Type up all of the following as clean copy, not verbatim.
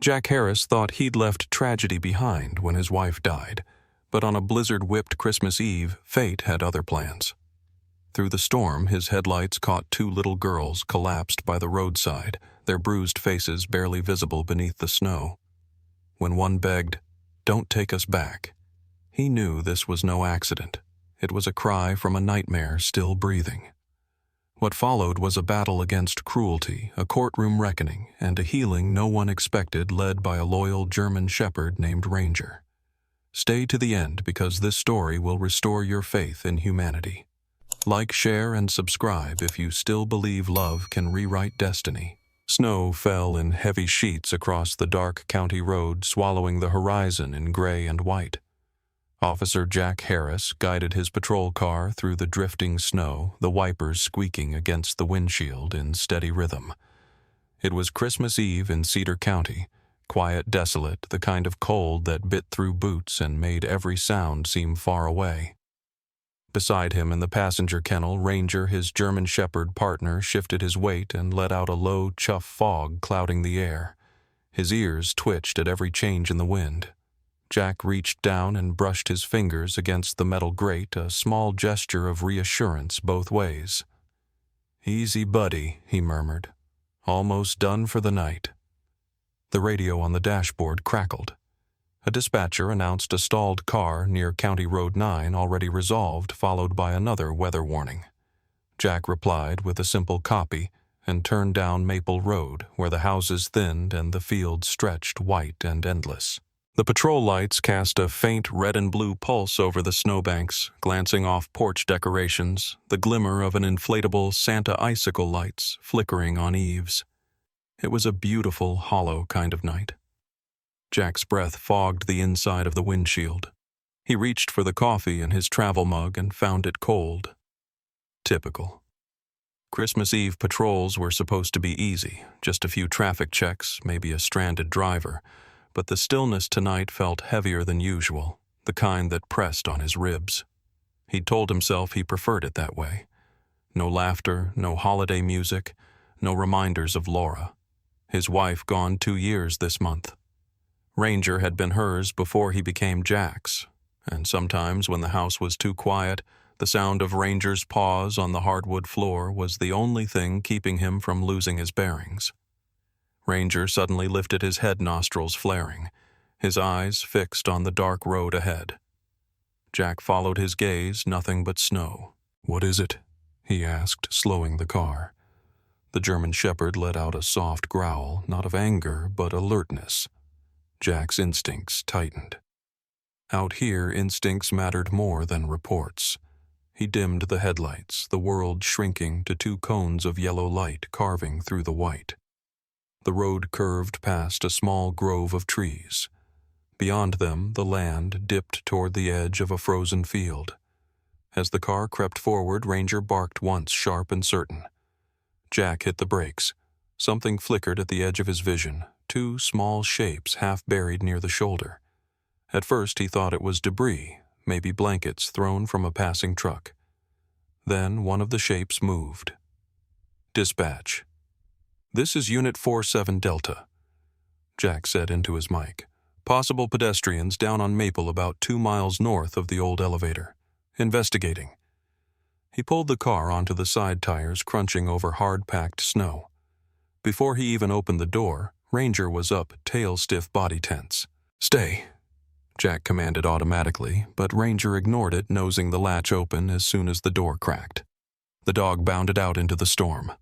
Jack Harris thought he'd left tragedy behind when his wife died, but on a blizzard-whipped Christmas Eve, fate had other plans. Through the storm, his headlights caught two little girls collapsed by the roadside, their bruised faces barely visible beneath the snow. When one begged, "Don't take us back," he knew this was no accident. It was a cry from a nightmare still breathing. What followed was a battle against cruelty, a courtroom reckoning, and a healing no one expected led by a loyal German shepherd named Ranger. Stay to the end because this story will restore your faith in humanity. Like, share, and subscribe if you still believe love can rewrite destiny. Snow fell in heavy sheets across the dark county road, swallowing the horizon in gray and white. Officer Jack Harris guided his patrol car through the drifting snow, the wipers squeaking against the windshield in steady rhythm. It was Christmas Eve in Cedar County, quiet, desolate, the kind of cold that bit through boots and made every sound seem far away. Beside him in the passenger kennel, Ranger, his German shepherd partner, shifted his weight and let out a low chuff fog clouding the air. His ears twitched at every change in the wind. Jack reached down and brushed his fingers against the metal grate, a small gesture of reassurance both ways. "Easy, buddy," he murmured. "Almost done for the night." The radio on the dashboard crackled. A dispatcher announced a stalled car near County Road 9 already resolved, followed by another weather warning. Jack replied with a simple copy and turned down Maple Road, where the houses thinned and the fields stretched white and endless. The patrol lights cast a faint red and blue pulse over the snowbanks, glancing off porch decorations, the glimmer of an inflatable Santa icicle lights flickering on eaves. It was a beautiful, hollow kind of night. Jack's breath fogged the inside of the windshield. He reached for the coffee in his travel mug and found it cold. Typical. Christmas Eve patrols were supposed to be easy, just a few traffic checks, maybe a stranded driver, but the stillness tonight felt heavier than usual, the kind that pressed on his ribs. He'd told himself he preferred it that way. No laughter, no holiday music, no reminders of Laura. His wife gone 2 years this month. Ranger had been hers before he became Jack's, and sometimes when the house was too quiet, the sound of Ranger's paws on the hardwood floor was the only thing keeping him from losing his bearings. Ranger suddenly lifted his head, nostrils flaring, his eyes fixed on the dark road ahead. Jack followed his gaze, nothing but snow. "What is it?" he asked, slowing the car. The German shepherd let out a soft growl, not of anger, but alertness. Jack's instincts tightened. Out here, instincts mattered more than reports. He dimmed the headlights, the world shrinking to 2 cones of yellow light carving through the white. The road curved past a small grove of trees. Beyond them, the land dipped toward the edge of a frozen field. As the car crept forward, Ranger barked once, sharp and certain. Jack hit the brakes. Something flickered at the edge of his vision, 2 small shapes half buried near the shoulder. At first he thought it was debris, maybe blankets thrown from a passing truck. Then one of the shapes moved. "Dispatch. This is Unit 47 Delta," Jack said into his mic. "Possible pedestrians down on Maple about 2 miles north of the old elevator. Investigating." He pulled the car onto the side tires, crunching over hard-packed snow. Before he even opened the door, Ranger was up, tail-stiff, body tense. "Stay," Jack commanded automatically, but Ranger ignored it, nosing the latch open as soon as the door cracked. The dog bounded out into the storm.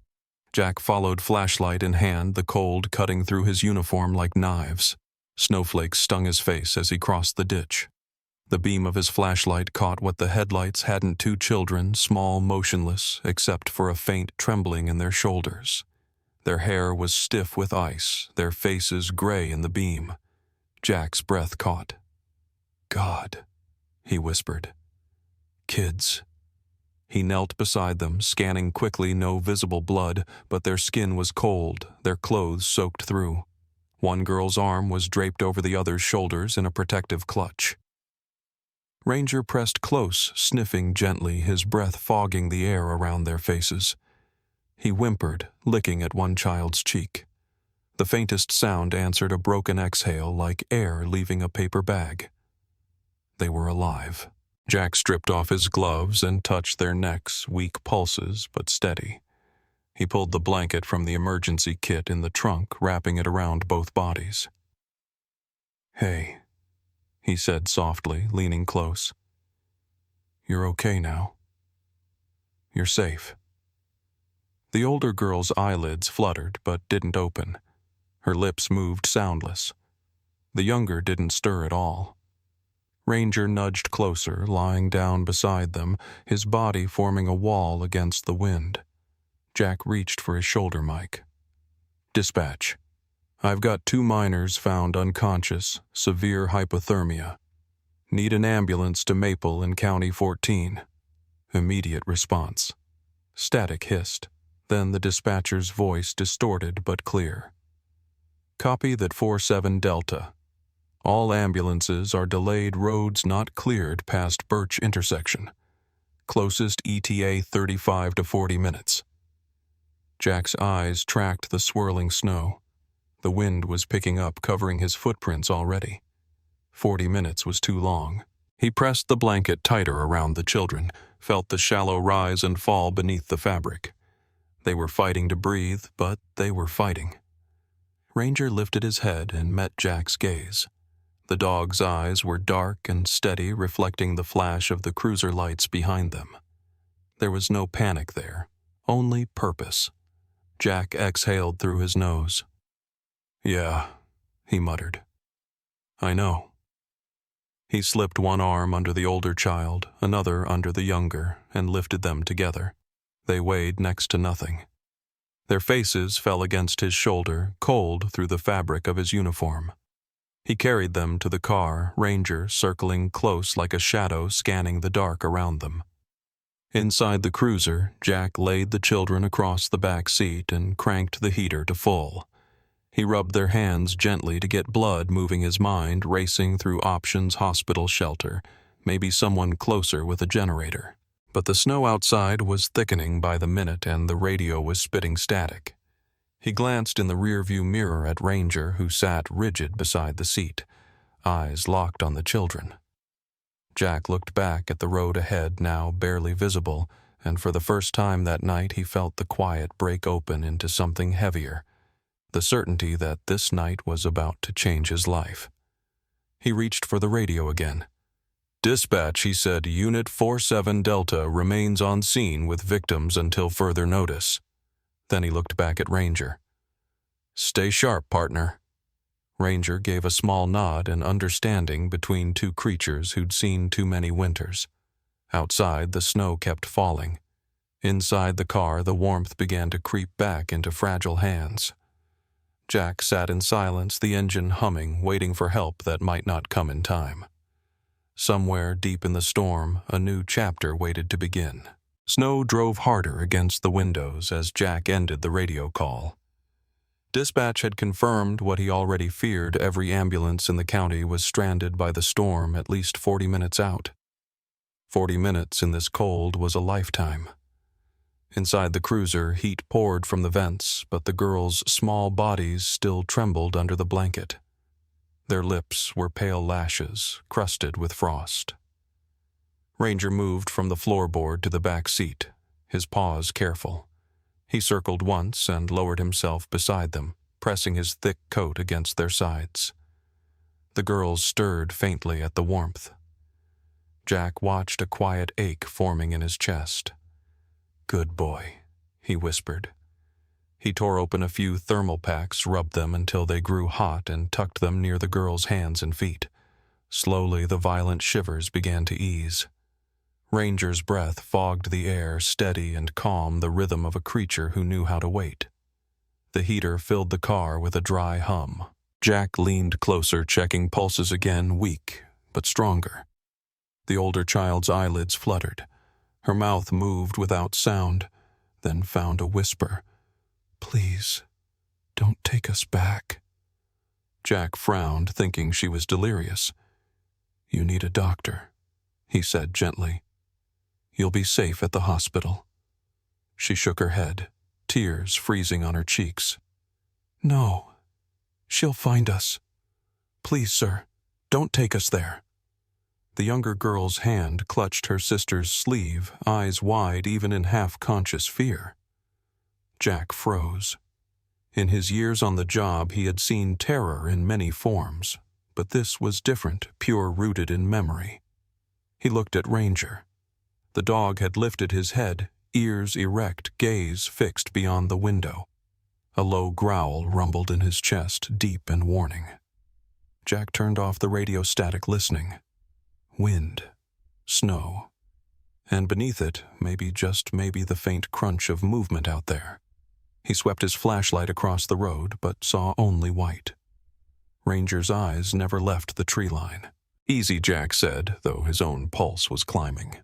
Jack followed, flashlight in hand, the cold cutting through his uniform like knives. Snowflakes stung his face as he crossed the ditch. The beam of his flashlight caught what the headlights hadn't: 2 children, small, motionless, except for a faint trembling in their shoulders. Their hair was stiff with ice, their faces gray in the beam. Jack's breath caught. "God," he whispered. "Kids." He knelt beside them, scanning quickly, no visible blood, but their skin was cold, their clothes soaked through. One girl's arm was draped over the other's shoulders in a protective clutch. Ranger pressed close, sniffing gently, his breath fogging the air around their faces. He whimpered, licking at one child's cheek. The faintest sound answered a broken exhale like air leaving a paper bag. They were alive. Jack stripped off his gloves and touched their necks, weak pulses but steady. He pulled the blanket from the emergency kit in the trunk, wrapping it around both bodies. "Hey," he said softly, leaning close. "You're okay now. You're safe." The older girl's eyelids fluttered but didn't open. Her lips moved soundless. The younger didn't stir at all. Ranger nudged closer, lying down beside them, his body forming a wall against the wind. Jack reached for his shoulder mic. "Dispatch. I've got 2 minors found unconscious, severe hypothermia. Need an ambulance to Maple in County 14. Immediate response." Static hissed. Then the dispatcher's voice distorted but clear. "Copy that 47 Delta. All ambulances are delayed roads not cleared past Birch intersection. Closest ETA 35 to 40 minutes. Jack's eyes tracked the swirling snow. The wind was picking up, covering his footprints already. 40 minutes was too long. He pressed the blanket tighter around the children, felt the shallow rise and fall beneath the fabric. They were fighting to breathe, but they were fighting. Ranger lifted his head and met Jack's gaze. The dog's eyes were dark and steady, reflecting the flash of the cruiser lights behind them. There was no panic there, only purpose. Jack exhaled through his nose. "Yeah," he muttered. "I know." He slipped one arm under the older child, another under the younger, and lifted them together. They weighed next to nothing. Their faces fell against his shoulder, cold through the fabric of his uniform. He carried them to the car, Ranger circling close like a shadow, scanning the dark around them. Inside the cruiser, Jack laid the children across the back seat and cranked the heater to full. He rubbed their hands gently to get blood moving, his mind racing through options: hospital, shelter, maybe someone closer with a generator. But the snow outside was thickening by the minute and the radio was spitting static. He glanced in the rearview mirror at Ranger, who sat rigid beside the seat, eyes locked on the children. Jack looked back at the road ahead, now barely visible, and for the first time that night he felt the quiet break open into something heavier, the certainty that this night was about to change his life. He reached for the radio again. "Dispatch," he said, "Unit 47 Delta remains on scene with victims until further notice." Then he looked back at Ranger. "Stay sharp, partner." Ranger gave a small nod and understanding between 2 creatures who'd seen too many winters. Outside, the snow kept falling. Inside the car, the warmth began to creep back into fragile hands. Jack sat in silence, the engine humming, waiting for help that might not come in time. Somewhere deep in the storm, a new chapter waited to begin. Snow drove harder against the windows as Jack ended the radio call. Dispatch had confirmed what he already feared: every ambulance in the county was stranded by the storm at least 40 minutes out. 40 minutes in this cold was a lifetime. Inside the cruiser, heat poured from the vents, but the girls' small bodies still trembled under the blanket. Their lips were pale lashes, crusted with frost. Ranger moved from the floorboard to the back seat, his paws careful. He circled once and lowered himself beside them, pressing his thick coat against their sides. The girls stirred faintly at the warmth. Jack watched a quiet ache forming in his chest. "Good boy," he whispered. He tore open a few thermal packs, rubbed them until they grew hot, and tucked them near the girl's hands and feet. Slowly, the violent shivers began to ease. Ranger's breath fogged the air, steady and calm, the rhythm of a creature who knew how to wait. The heater filled the car with a dry hum. Jack leaned closer, checking pulses again, weak but stronger. The older child's eyelids fluttered. Her mouth moved without sound, then found a whisper. "Please, don't take us back." Jack frowned, thinking she was delirious. "You need a doctor," he said gently. "You'll be safe at the hospital." She shook her head, tears freezing on her cheeks. "No," She'll find us. Please, sir, don't take us there." The younger girl's hand clutched her sister's sleeve, eyes wide even in half-conscious fear. Jack froze. In his years on the job, he had seen terror in many forms, but this was different, pure-rooted in memory. He looked at Ranger. The dog had lifted his head, ears erect, gaze fixed beyond the window. A low growl rumbled in his chest, deep and warning. Jack turned off the radio static, listening. Wind. Snow. And beneath it, maybe, just maybe, the faint crunch of movement out there. He swept his flashlight across the road, but saw only white. Ranger's eyes never left the tree line. "Easy," Jack said, though his own pulse was climbing.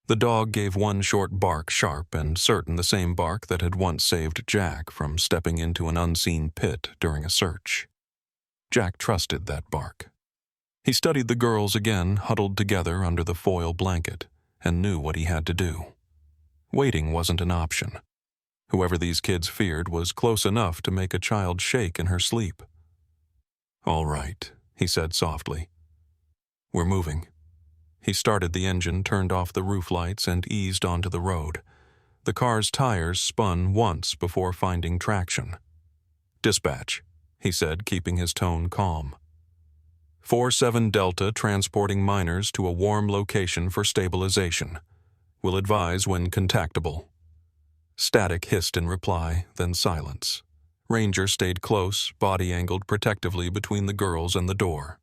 The dog gave one short bark, sharp and certain, the same bark that had once saved Jack from stepping into an unseen pit during a search. Jack trusted that bark. He studied the girls again, huddled together under the foil blanket, and knew what he had to do. Waiting wasn't an option. Whoever these kids feared was close enough to make a child shake in her sleep. "All right," he said softly. "We're moving." He started the engine, turned off the roof lights, and eased onto the road. The car's tires spun once before finding traction. "Dispatch," he said, keeping his tone calm. 4-7 Delta transporting miners to a warm location for stabilization. Will advise when contactable. Static hissed in reply, then silence. Ranger stayed close, body angled protectively between the girls and the door.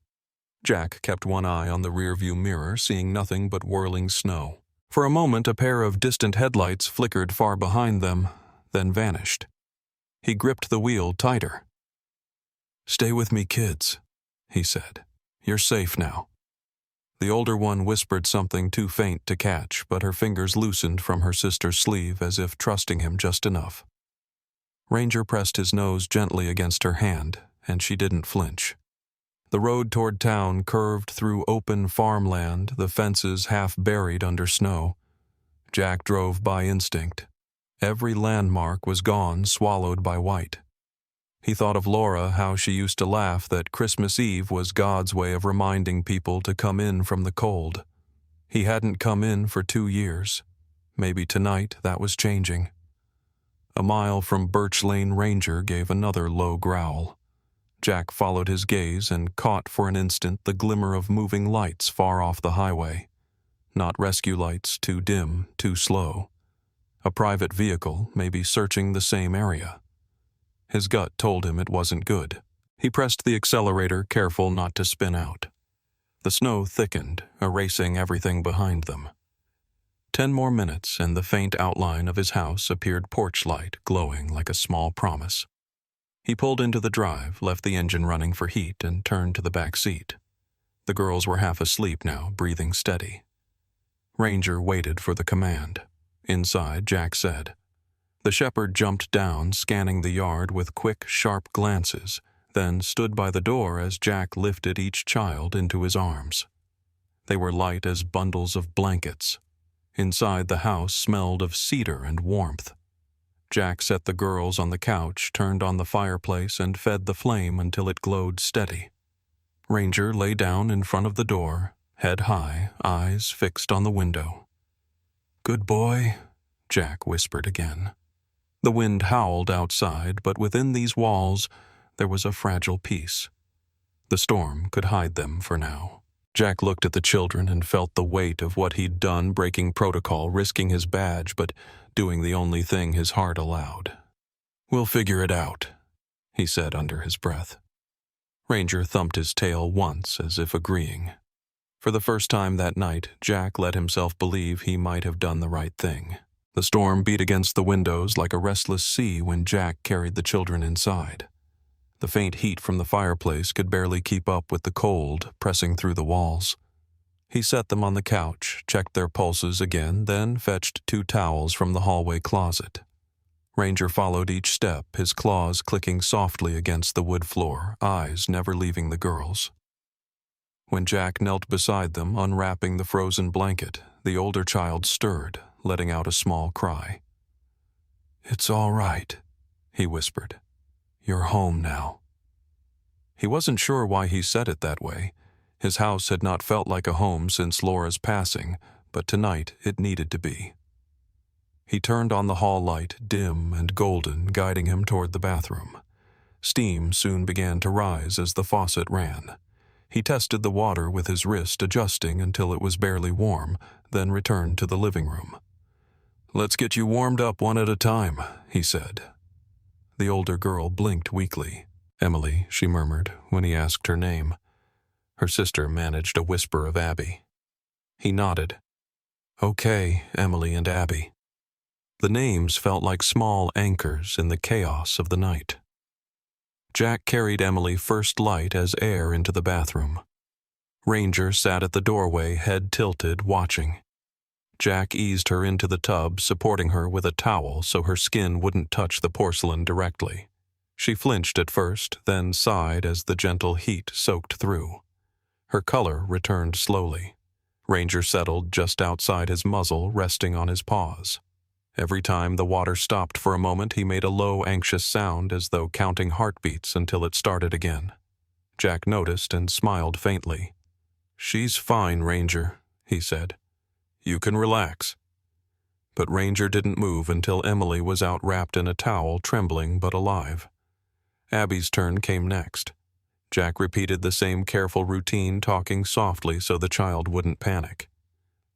Jack kept one eye on the rearview mirror, seeing nothing but whirling snow. For a moment, a pair of distant headlights flickered far behind them, then vanished. He gripped the wheel tighter. "Stay with me, kids," he said. "You're safe now." The older one whispered something too faint to catch, but her fingers loosened from her sister's sleeve as if trusting him just enough. Ranger pressed his nose gently against her hand, and she didn't flinch. The road toward town curved through open farmland, the fences half buried under snow. Jack drove by instinct. Every landmark was gone, swallowed by white. He thought of Laura, how she used to laugh that Christmas Eve was God's way of reminding people to come in from the cold. He hadn't come in for 2 years. Maybe tonight that was changing. A mile from Birch Lane, Ranger gave another low growl. Jack followed his gaze and caught for an instant the glimmer of moving lights far off the highway. Not rescue lights, too dim, too slow. A private vehicle, maybe searching the same area. His gut told him it wasn't good. He pressed the accelerator, careful not to spin out. The snow thickened, erasing everything behind them. 10 more minutes, and the faint outline of his house appeared porch light, glowing like a small promise. He pulled into the drive, left the engine running for heat, and turned to the back seat. The girls were half asleep now, breathing steady. Ranger waited for the command. Inside, Jack said. The shepherd jumped down, scanning the yard with quick, sharp glances, then stood by the door as Jack lifted each child into his arms. They were light as bundles of blankets. Inside, the house smelled of cedar and warmth. Jack set the girls on the couch, turned on the fireplace, and fed the flame until it glowed steady. Ranger lay down in front of the door, head high, eyes fixed on the window. "Good boy," Jack whispered again. The wind howled outside, but within these walls there was a fragile peace. The storm could hide them for now. Jack looked at the children and felt the weight of what he'd done, breaking protocol, risking his badge, but doing the only thing his heart allowed. "We'll figure it out," he said under his breath. Ranger thumped his tail once, as if agreeing. For the first time that night, Jack let himself believe he might have done the right thing. The storm beat against the windows like a restless sea when Jack carried the children inside. The faint heat from the fireplace could barely keep up with the cold pressing through the walls. He set them on the couch, checked their pulses again, then fetched 2 towels from the hallway closet. Ranger followed each step, his claws clicking softly against the wood floor, eyes never leaving the girls. When Jack knelt beside them, unwrapping the frozen blanket, the older child stirred, letting out a small cry. "It's all right," he whispered. "You're home now." He wasn't sure why he said it that way. His house had not felt like a home since Laura's passing, but tonight it needed to be. He turned on the hall light, dim and golden, guiding him toward the bathroom. Steam soon began to rise as the faucet ran. He tested the water with his wrist, adjusting until it was barely warm, then returned to the living room. "Let's get you warmed up one at a time," he said. The older girl blinked weakly. "Emily," she murmured when he asked her name. Her sister managed a whisper of Abby. He nodded. "Okay, Emily and Abby." The names felt like small anchors in the chaos of the night. Jack carried Emily first light as air into the bathroom. Ranger sat at the doorway, head tilted, watching. Jack eased her into the tub, supporting her with a towel so her skin wouldn't touch the porcelain directly. She flinched at first, then sighed as the gentle heat soaked through. Her color returned slowly. Ranger settled just outside his muzzle, resting on his paws. Every time the water stopped for a moment, he made a low, anxious sound as though counting heartbeats until it started again. Jack noticed and smiled faintly. "She's fine, Ranger," he said. "You can relax." But Ranger didn't move until Emily was out wrapped in a towel, trembling but alive. Abby's turn came next. Jack repeated the same careful routine, talking softly so the child wouldn't panic.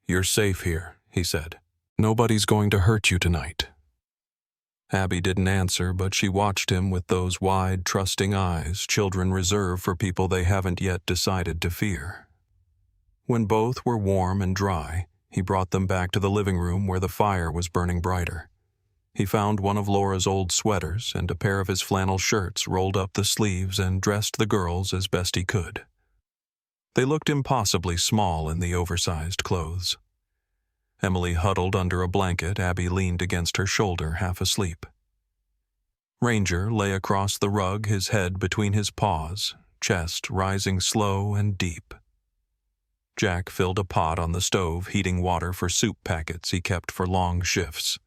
"You're safe here," he said. "Nobody's going to hurt you tonight." Abby didn't answer, but she watched him with those wide, trusting eyes children reserve for people they haven't yet decided to fear. When both were warm and dry, he brought them back to the living room where the fire was burning brighter. He found one of Laura's old sweaters and a pair of his flannel shirts, rolled up the sleeves, and dressed the girls as best he could. They looked impossibly small in the oversized clothes. Emily huddled under a blanket. Abby leaned against her shoulder, half asleep. Ranger lay across the rug, his head between his paws, chest rising slow and deep. Jack filled a pot on the stove, heating water for soup packets he kept for long shifts.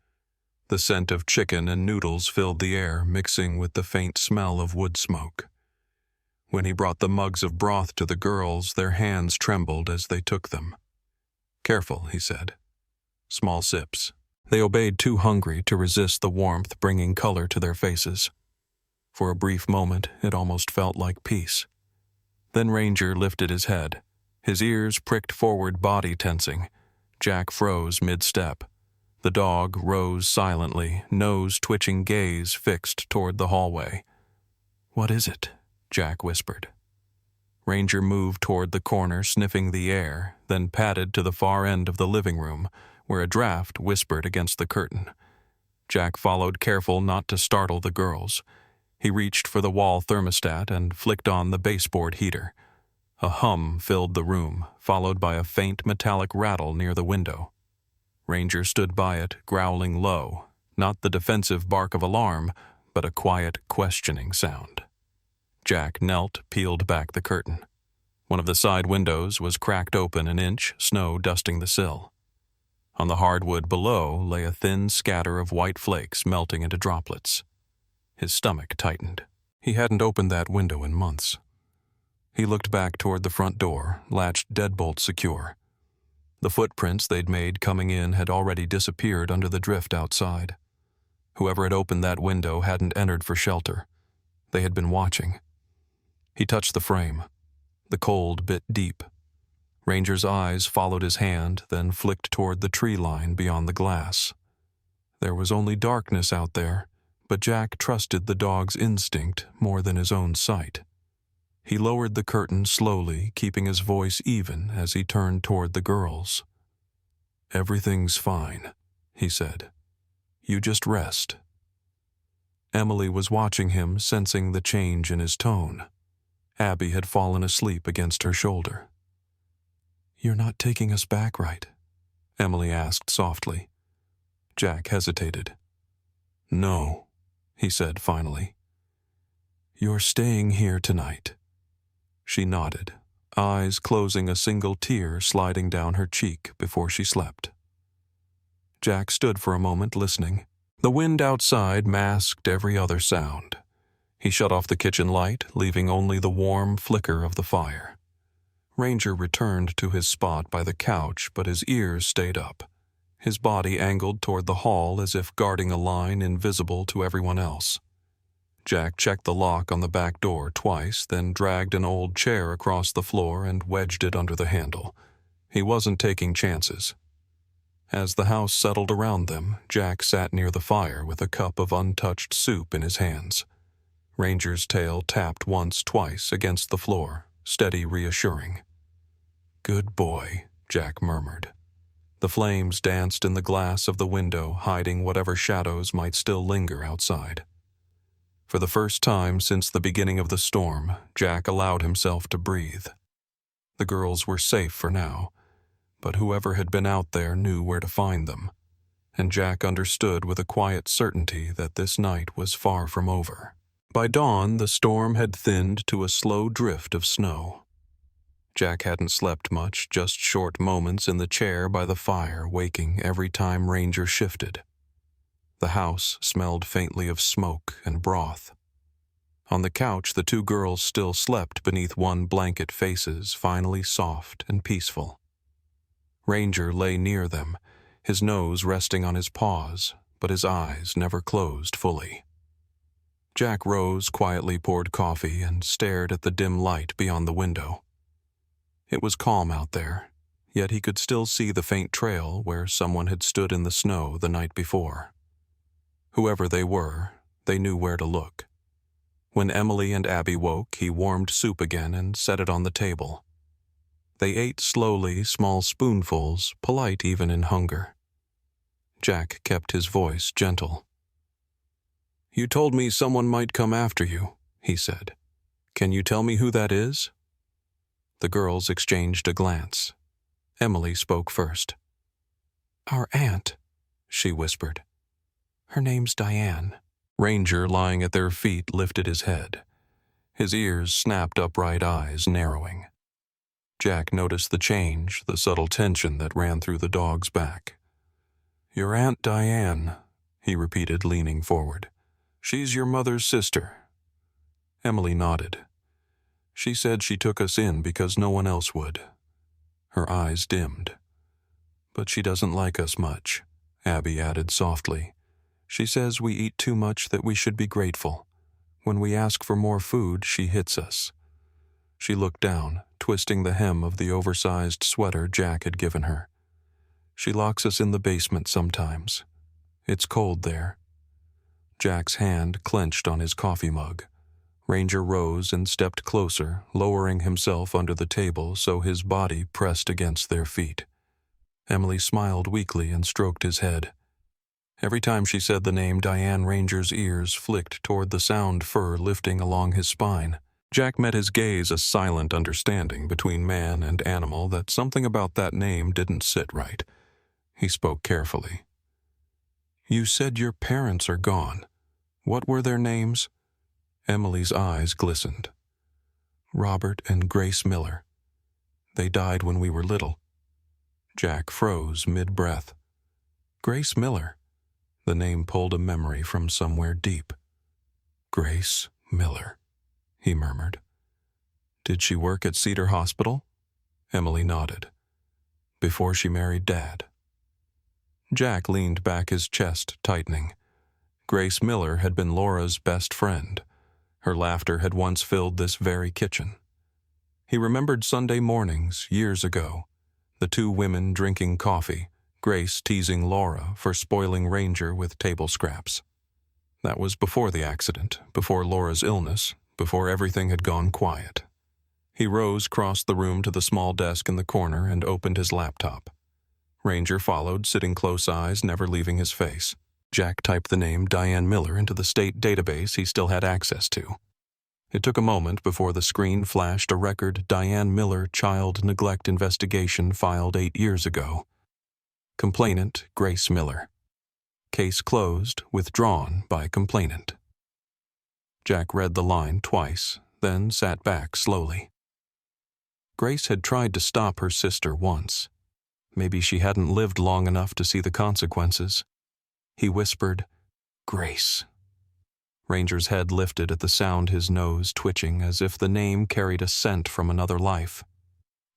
The scent of chicken and noodles filled the air, mixing with the faint smell of wood smoke. When he brought the mugs of broth to the girls, their hands trembled as they took them. "Careful," he said. Small sips. They obeyed, too hungry to resist the warmth bringing color to their faces. For a brief moment, it almost felt like peace. Then Ranger lifted his head. His ears pricked forward, body tensing. Jack froze mid-step. The dog rose silently, nose twitching, gaze fixed toward the hallway. "What is it?" Jack whispered. Ranger moved toward the corner, sniffing the air, then padded to the far end of the living room, where a draft whispered against the curtain. Jack followed, careful not to startle the girls. He reached for the wall thermostat and flicked on the baseboard heater. A hum filled the room, followed by a faint metallic rattle near the window. Ranger stood by it, growling low, not the defensive bark of alarm, but a quiet, questioning sound. Jack knelt, peeled back the curtain. One of the side windows was cracked open an inch, snow dusting the sill. On the hardwood below lay a thin scatter of white flakes melting into droplets. His stomach tightened. He hadn't opened that window in months. He looked back toward the front door, latched deadbolt secure. The footprints they'd made coming in had already disappeared under the drift outside. Whoever had opened that window hadn't entered for shelter. They had been watching. He touched the frame. The cold bit deep. Ranger's eyes followed his hand, then flicked toward the tree line beyond the glass. There was only darkness out there, but Jack trusted the dog's instinct more than his own sight. He lowered the curtain slowly, keeping his voice even as he turned toward the girls. "Everything's fine," he said. "You just rest." Emily was watching him, sensing the change in his tone. Abby had fallen asleep against her shoulder. "You're not taking us back, right?" Emily asked softly. Jack hesitated. "No," he said finally. "You're staying here tonight." She nodded, eyes closing, a single tear sliding down her cheek before she slept. Jack stood for a moment listening. The wind outside masked every other sound. He shut off the kitchen light, leaving only the warm flicker of the fire. Ranger returned to his spot by the couch, but his ears stayed up, his body angled toward the hall as if guarding a line invisible to everyone else. Jack checked the lock on the back door twice, then dragged an old chair across the floor and wedged it under the handle. He wasn't taking chances. As the house settled around them, Jack sat near the fire with a cup of untouched soup in his hands. Ranger's tail tapped twice against the floor, steady, reassuring. "Good boy," Jack murmured. The flames danced in the glass of the window, hiding whatever shadows might still linger outside. For the first time since the beginning of the storm, Jack allowed himself to breathe. The girls were safe for now, but whoever had been out there knew where to find them, and Jack understood with a quiet certainty that this night was far from over. By dawn, the storm had thinned to a slow drift of snow. Jack hadn't slept much, just short moments in the chair by the fire, waking every time Ranger shifted. The house smelled faintly of smoke and broth. On the couch, the two girls still slept beneath one blanket, faces finally soft and peaceful. Ranger lay near them, his nose resting on his paws, but his eyes never closed fully. Jack rose, quietly poured coffee, and stared at the dim light beyond the window. It was calm out there, yet he could still see the faint trail where someone had stood in the snow the night before. Whoever they were, they knew where to look. When Emily and Abby woke, he warmed soup again and set it on the table. They ate slowly, small spoonfuls, polite even in hunger. Jack kept his voice gentle. "You told me someone might come after you," he said. "Can you tell me who that is?" The girls exchanged a glance. Emily spoke first. "Our aunt," she whispered. "Her name's Diane." Ranger, lying at their feet, lifted his head. His ears snapped, upright eyes narrowing. Jack noticed the change, the subtle tension that ran through the dog's back. "Your Aunt Diane," he repeated, leaning forward. "She's your mother's sister." Emily nodded. "She said she took us in because no one else would." Her eyes dimmed. "But she doesn't like us much," Abby added softly. "She says we eat too much, that we should be grateful. When we ask for more food, she hits us." She looked down, twisting the hem of the oversized sweater Jack had given her. "She locks us in the basement sometimes. It's cold there." Jack's hand clenched on his coffee mug. Ranger rose and stepped closer, lowering himself under the table so his body pressed against their feet. Emily smiled weakly and stroked his head. Every time she said the name Diane, Ranger's ears flicked toward the sound fur lifting along his spine. Jack met his gaze, a silent understanding between man and animal that something about that name didn't sit right. He spoke carefully. "You said your parents are gone. What were their names?" Emily's eyes glistened. "Robert and Grace Miller. They died when we were little." Jack froze mid-breath. Grace Miller. The name pulled a memory from somewhere deep. Grace Miller, he murmured. "Did she work at Cedar Hospital?" Emily nodded. "Before she married Dad." Jack leaned back, his chest tightening. Grace Miller had been Laura's best friend. Her laughter had once filled this very kitchen. He remembered Sunday mornings, years ago, the two women drinking coffee, Grace teasing Laura for spoiling Ranger with table scraps. That was before the accident, before Laura's illness, before everything had gone quiet. He rose, crossed the room to the small desk in the corner, and opened his laptop. Ranger followed, sitting close, eyes never leaving his face. Jack typed the name Diane Miller into the state database he still had access to. It took a moment before the screen flashed a record: Diane Miller child neglect investigation filed 8 years ago. Complainant Grace Miller. Case closed, withdrawn by complainant. Jack read the line twice, then sat back slowly. Grace had tried to stop her sister once. Maybe she hadn't lived long enough to see the consequences. He whispered, "Grace." Ranger's head lifted at the sound, his nose twitching as if the name carried a scent from another life.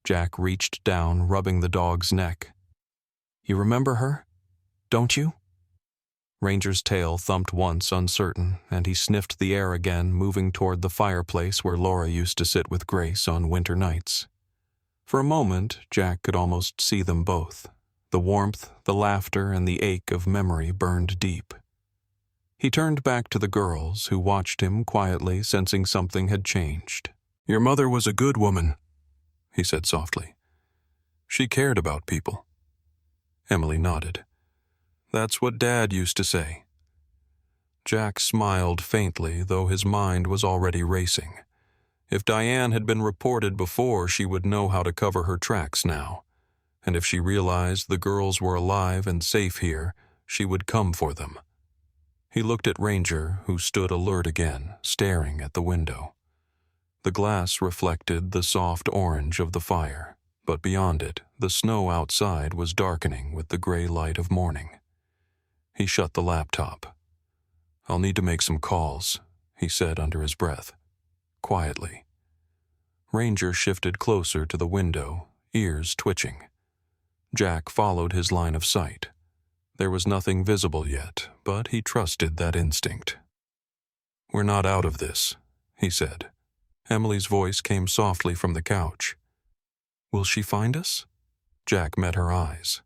Jack reached down, rubbing the dog's neck. "You remember her, don't you?" Ranger's tail thumped once, uncertain, and he sniffed the air again, moving toward the fireplace where Laura used to sit with Grace on winter nights. For a moment, Jack could almost see them both. The warmth, the laughter, and the ache of memory burned deep. He turned back to the girls, who watched him quietly, sensing something had changed. "Your mother was a good woman," he said softly. "She cared about people." Emily nodded. "That's what Dad used to say." Jack smiled faintly, though his mind was already racing. If Diane had been reported before, she would know how to cover her tracks now. And if she realized the girls were alive and safe here, she would come for them. He looked at Ranger, who stood alert again, staring at the window. The glass reflected the soft orange of the fire, but beyond it, the snow outside was darkening with the gray light of morning. He shut the laptop. "I'll need to make some calls," he said under his breath, quietly. Ranger shifted closer to the window, ears twitching. Jack followed his line of sight. There was nothing visible yet, but he trusted that instinct. "We're not out of this," he said. Emily's voice came softly from the couch. "Will she find us?" Jack met her eyes.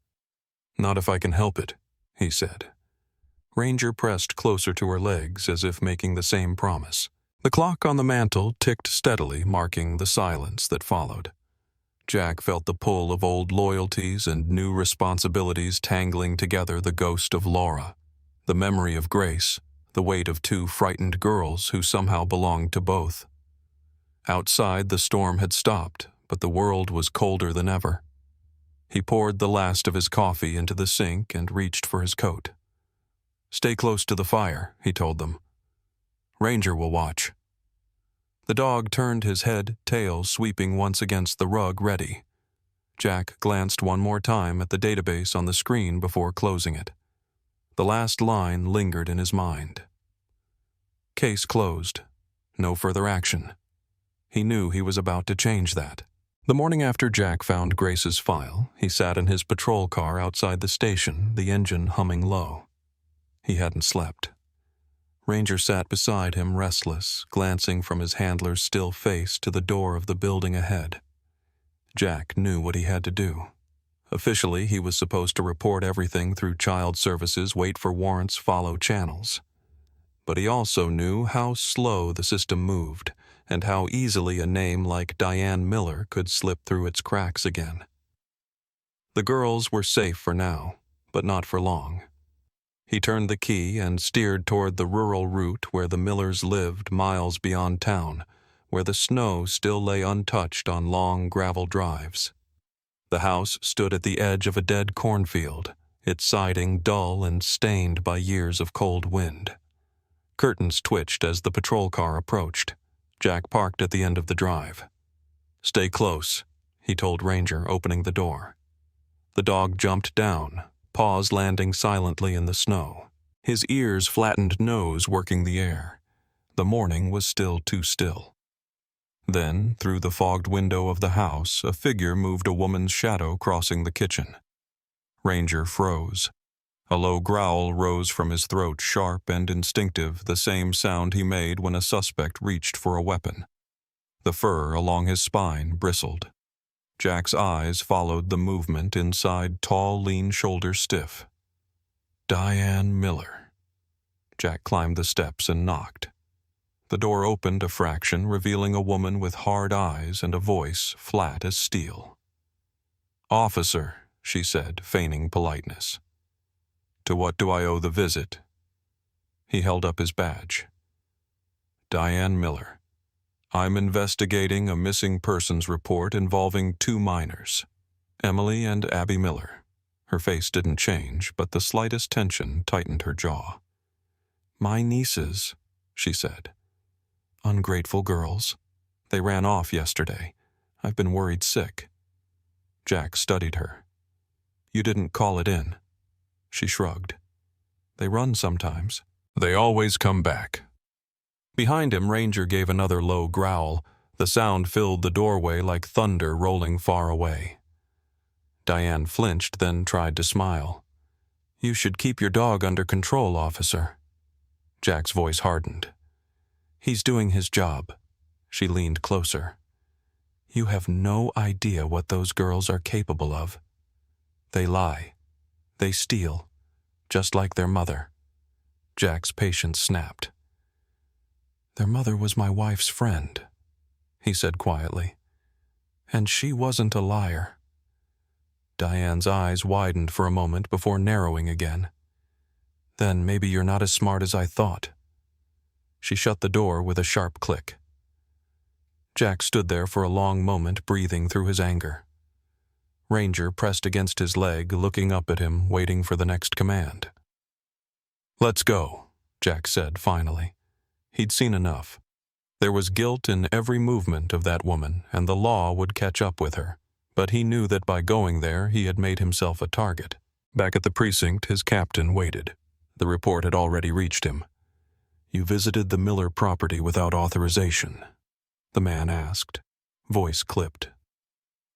"Not if I can help it," he said. Ranger pressed closer to her legs as if making the same promise. The clock on the mantel ticked steadily, marking the silence that followed. Jack felt the pull of old loyalties and new responsibilities tangling together, the ghost of Laura, the memory of Grace, the weight of two frightened girls who somehow belonged to both. Outside, the storm had stopped, but the world was colder than ever. He poured the last of his coffee into the sink and reached for his coat. "Stay close to the fire," he told them. "Ranger will watch." The dog turned his head, tail sweeping once against the rug, ready. Jack glanced one more time at the database on the screen before closing it. The last line lingered in his mind. Case closed. No further action. He knew he was about to change that. The morning after Jack found Grace's file, he sat in his patrol car outside the station, the engine humming low. He hadn't slept. Ranger sat beside him, restless, glancing from his handler's still face to the door of the building ahead. Jack knew what he had to do. Officially, he was supposed to report everything through child services, wait for warrants, follow channels. But he also knew how slow the system moved, and how easily a name like Diane Miller could slip through its cracks again. The girls were safe for now, but not for long. He turned the key and steered toward the rural route where the Millers lived, miles beyond town, where the snow still lay untouched on long gravel drives. The house stood at the edge of a dead cornfield, its siding dull and stained by years of cold wind. Curtains twitched as the patrol car approached. Jack parked at the end of the drive. "Stay close," he told Ranger, opening the door. The dog jumped down, paws landing silently in the snow, his ears flattened nose working the air. The morning was still too still. Then, through the fogged window of the house, a figure moved, a woman's shadow crossing the kitchen. Ranger froze. A low growl rose from his throat, sharp and instinctive, the same sound he made when a suspect reached for a weapon. The fur along his spine bristled. Jack's eyes followed the movement inside, tall, lean shoulders stiff. Diane Miller. Jack climbed the steps and knocked. The door opened a fraction, revealing a woman with hard eyes and a voice flat as steel. "Officer," she said, feigning politeness. "To what do I owe the visit?" He held up his badge. "Diane Miller. I'm investigating a missing persons report involving 2 minors, Emily and Abby Miller." Her face didn't change, but the slightest tension tightened her jaw. "My nieces," she said. "Ungrateful girls. They ran off yesterday. I've been worried sick." Jack studied her. "You didn't call it in." She shrugged. "They run sometimes." "They always come back," Behind him, Ranger gave another low growl. The sound filled the doorway like thunder rolling far away. Diane flinched, then tried to smile. "You should keep your dog under control, officer." Jack's voice hardened. "He's doing his job." She leaned closer. "You have no idea what those girls are capable of. They lie. They steal, just like their mother." Jack's patience snapped. "Their mother was my wife's friend," he said quietly. "And she wasn't a liar." Diane's eyes widened for a moment before narrowing again. "Then maybe you're not as smart as I thought." She shut the door with a sharp click. Jack stood there for a long moment, breathing through his anger. Ranger pressed against his leg, looking up at him, waiting for the next command. "Let's go," Jack said finally. He'd seen enough. There was guilt in every movement of that woman, and the law would catch up with her. But he knew that by going there, he had made himself a target. Back at the precinct, his captain waited. The report had already reached him. "You visited the Miller property without authorization?" the man asked, voice clipped.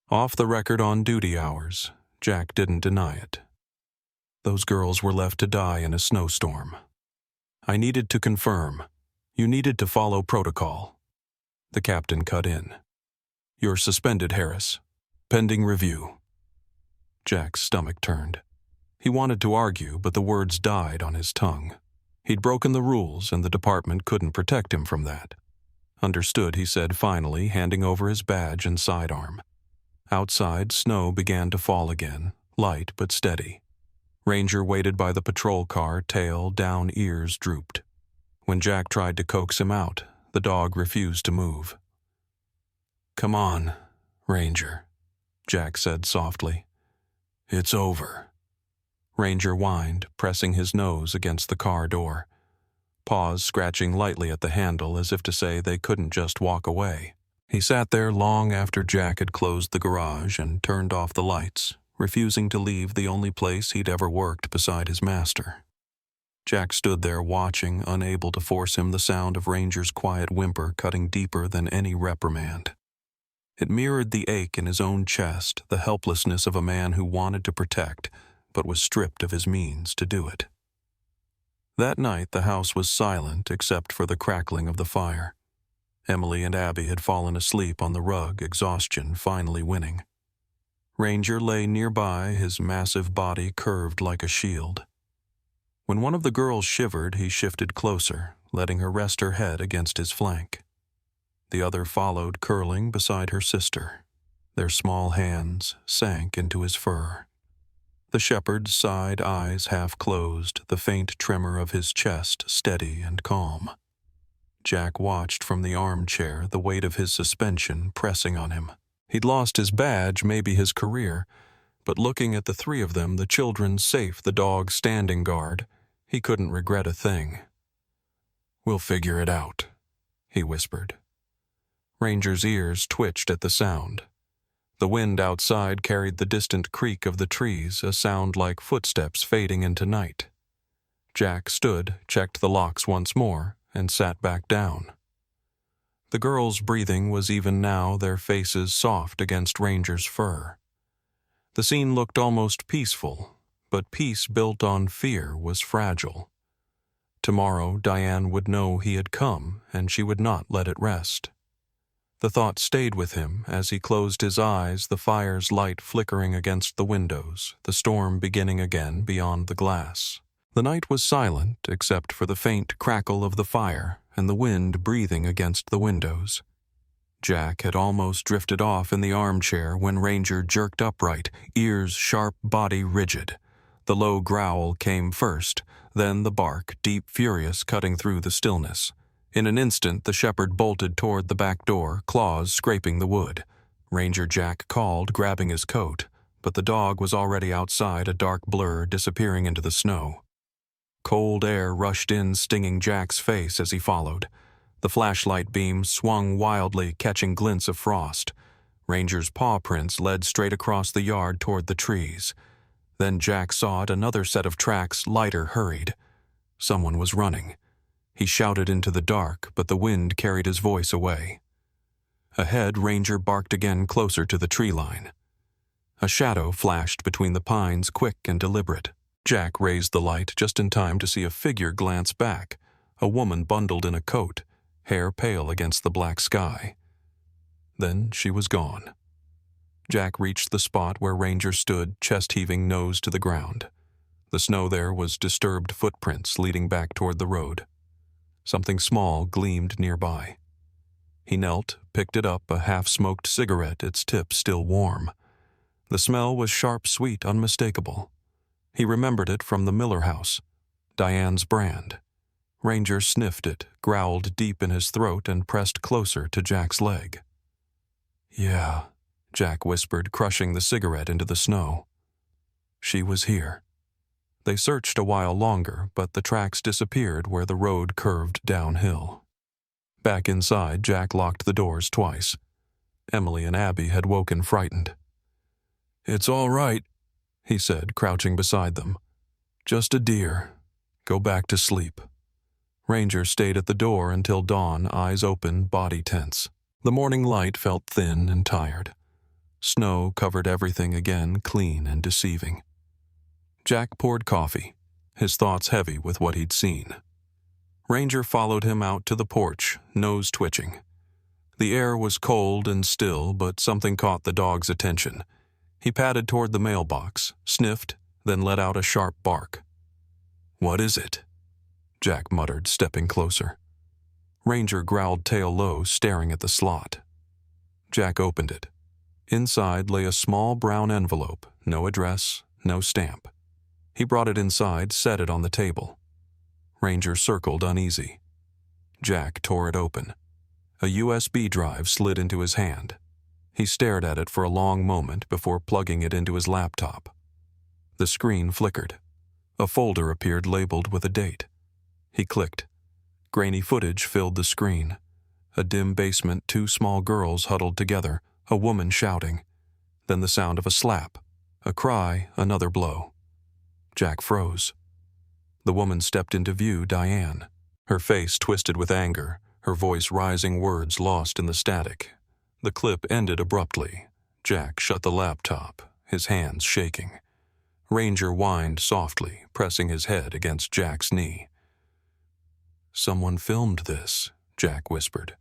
Off the record on duty hours, Jack didn't deny it. "Those girls were left to die in a snowstorm. I needed to confirm. You needed to follow protocol." The captain cut in. "You're suspended, Harris. Pending review." Jack's stomach turned. He wanted to argue, but the words died on his tongue. He'd broken the rules, and the department couldn't protect him from that. "Understood," he said finally, handing over his badge and sidearm. Outside, snow began to fall again, light but steady. Ranger waited by the patrol car, tail down, ears drooped. When Jack tried to coax him out, the dog refused to move. "Come on, Ranger," Jack said softly. "It's over." Ranger whined, pressing his nose against the car door. Paws scratching lightly at the handle as if to say they couldn't just walk away. He sat there long after Jack had closed the garage and turned off the lights, refusing to leave the only place he'd ever worked beside his master. Jack stood there watching, unable to force him, the sound of Ranger's quiet whimper cutting deeper than any reprimand. It mirrored the ache in his own chest, the helplessness of a man who wanted to protect, but was stripped of his means to do it. That night the house was silent except for the crackling of the fire. Emily and Abby had fallen asleep on the rug, exhaustion finally winning. Ranger lay nearby, his massive body curved like a shield. When one of the girls shivered, he shifted closer, letting her rest her head against his flank. The other followed, curling beside her sister. Their small hands sank into his fur. The shepherd's side eyes half closed, the faint tremor of his chest steady and calm. Jack watched from the armchair, the weight of his suspension pressing on him. He'd lost his badge, maybe his career, but looking at the three of them, the children safe, the dog standing guard, he couldn't regret a thing. "We'll figure it out," he whispered. Ranger's ears twitched at the sound. The wind outside carried the distant creak of the trees, a sound like footsteps fading into night. Jack stood, checked the locks once more, and sat back down. The girls' breathing was even now, their faces soft against Ranger's fur. The scene looked almost peaceful, but peace built on fear was fragile. Tomorrow Diane would know he had come, and she would not let it rest. The thought stayed with him as he closed his eyes, the fire's light flickering against the windows, the storm beginning again beyond the glass. The night was silent except for the faint crackle of the fire and the wind breathing against the windows. Jack had almost drifted off in the armchair when Ranger jerked upright, ears sharp, body rigid. The low growl came first, then the bark, deep, furious, cutting through the stillness. In an instant, the shepherd bolted toward the back door, claws scraping the wood. Ranger Jack called, grabbing his coat, but the dog was already outside, a dark blur disappearing into the snow. Cold air rushed in, stinging Jack's face as he followed. The flashlight beam swung wildly, catching glints of frost. Ranger's paw prints led straight across the yard toward the trees. Then Jack saw it, another set of tracks, lighter, hurried. Someone was running. He shouted into the dark, but the wind carried his voice away. Ahead, Ranger barked again, closer to the tree line. A shadow flashed between the pines, quick and deliberate. Jack raised the light just in time to see a figure glance back, a woman bundled in a coat, hair pale against the black sky. Then she was gone. Jack reached the spot where Ranger stood, chest heaving, nose to the ground. The snow there was disturbed footprints leading back toward the road. Something small gleamed nearby. He knelt, picked it up, a half-smoked cigarette, its tip still warm. The smell was sharp, sweet, unmistakable. He remembered it from the Miller house, Diane's brand. Ranger sniffed it, growled deep in his throat, and pressed closer to Jack's leg. "Yeah," Jack whispered, crushing the cigarette into the snow. She was here. They searched a while longer, but the tracks disappeared where the road curved downhill. Back inside, Jack locked the doors twice. Emily and Abby had woken frightened. "It's all right," he said, crouching beside them. "Just a deer. Go back to sleep." Ranger stayed at the door until dawn, eyes open, body tense. The morning light felt thin and tired. Snow covered everything again, clean and deceiving. Jack poured coffee, his thoughts heavy with what he'd seen. Ranger followed him out to the porch, nose twitching. The air was cold and still, but something caught the dog's attention. He padded toward the mailbox, sniffed, then let out a sharp bark. "What is it?" Jack muttered, stepping closer. Ranger growled tail low, staring at the slot. Jack opened it. Inside lay a small brown envelope, no address, no stamp. He brought it inside, set it on the table. Ranger circled, uneasy. Jack tore it open. A USB drive slid into his hand. He stared at it for a long moment before plugging it into his laptop. The screen flickered. A folder appeared labeled with a date. He clicked. Grainy footage filled the screen. A dim basement, two small girls huddled together, a woman shouting. Then the sound of a slap, a cry, another blow. Jack froze. The woman stepped into view, Diane. Her face twisted with anger, her voice rising, words lost in the static. The clip ended abruptly. Jack shut the laptop, his hands shaking. Ranger whined softly, pressing his head against Jack's knee. "Someone filmed this," Jack whispered.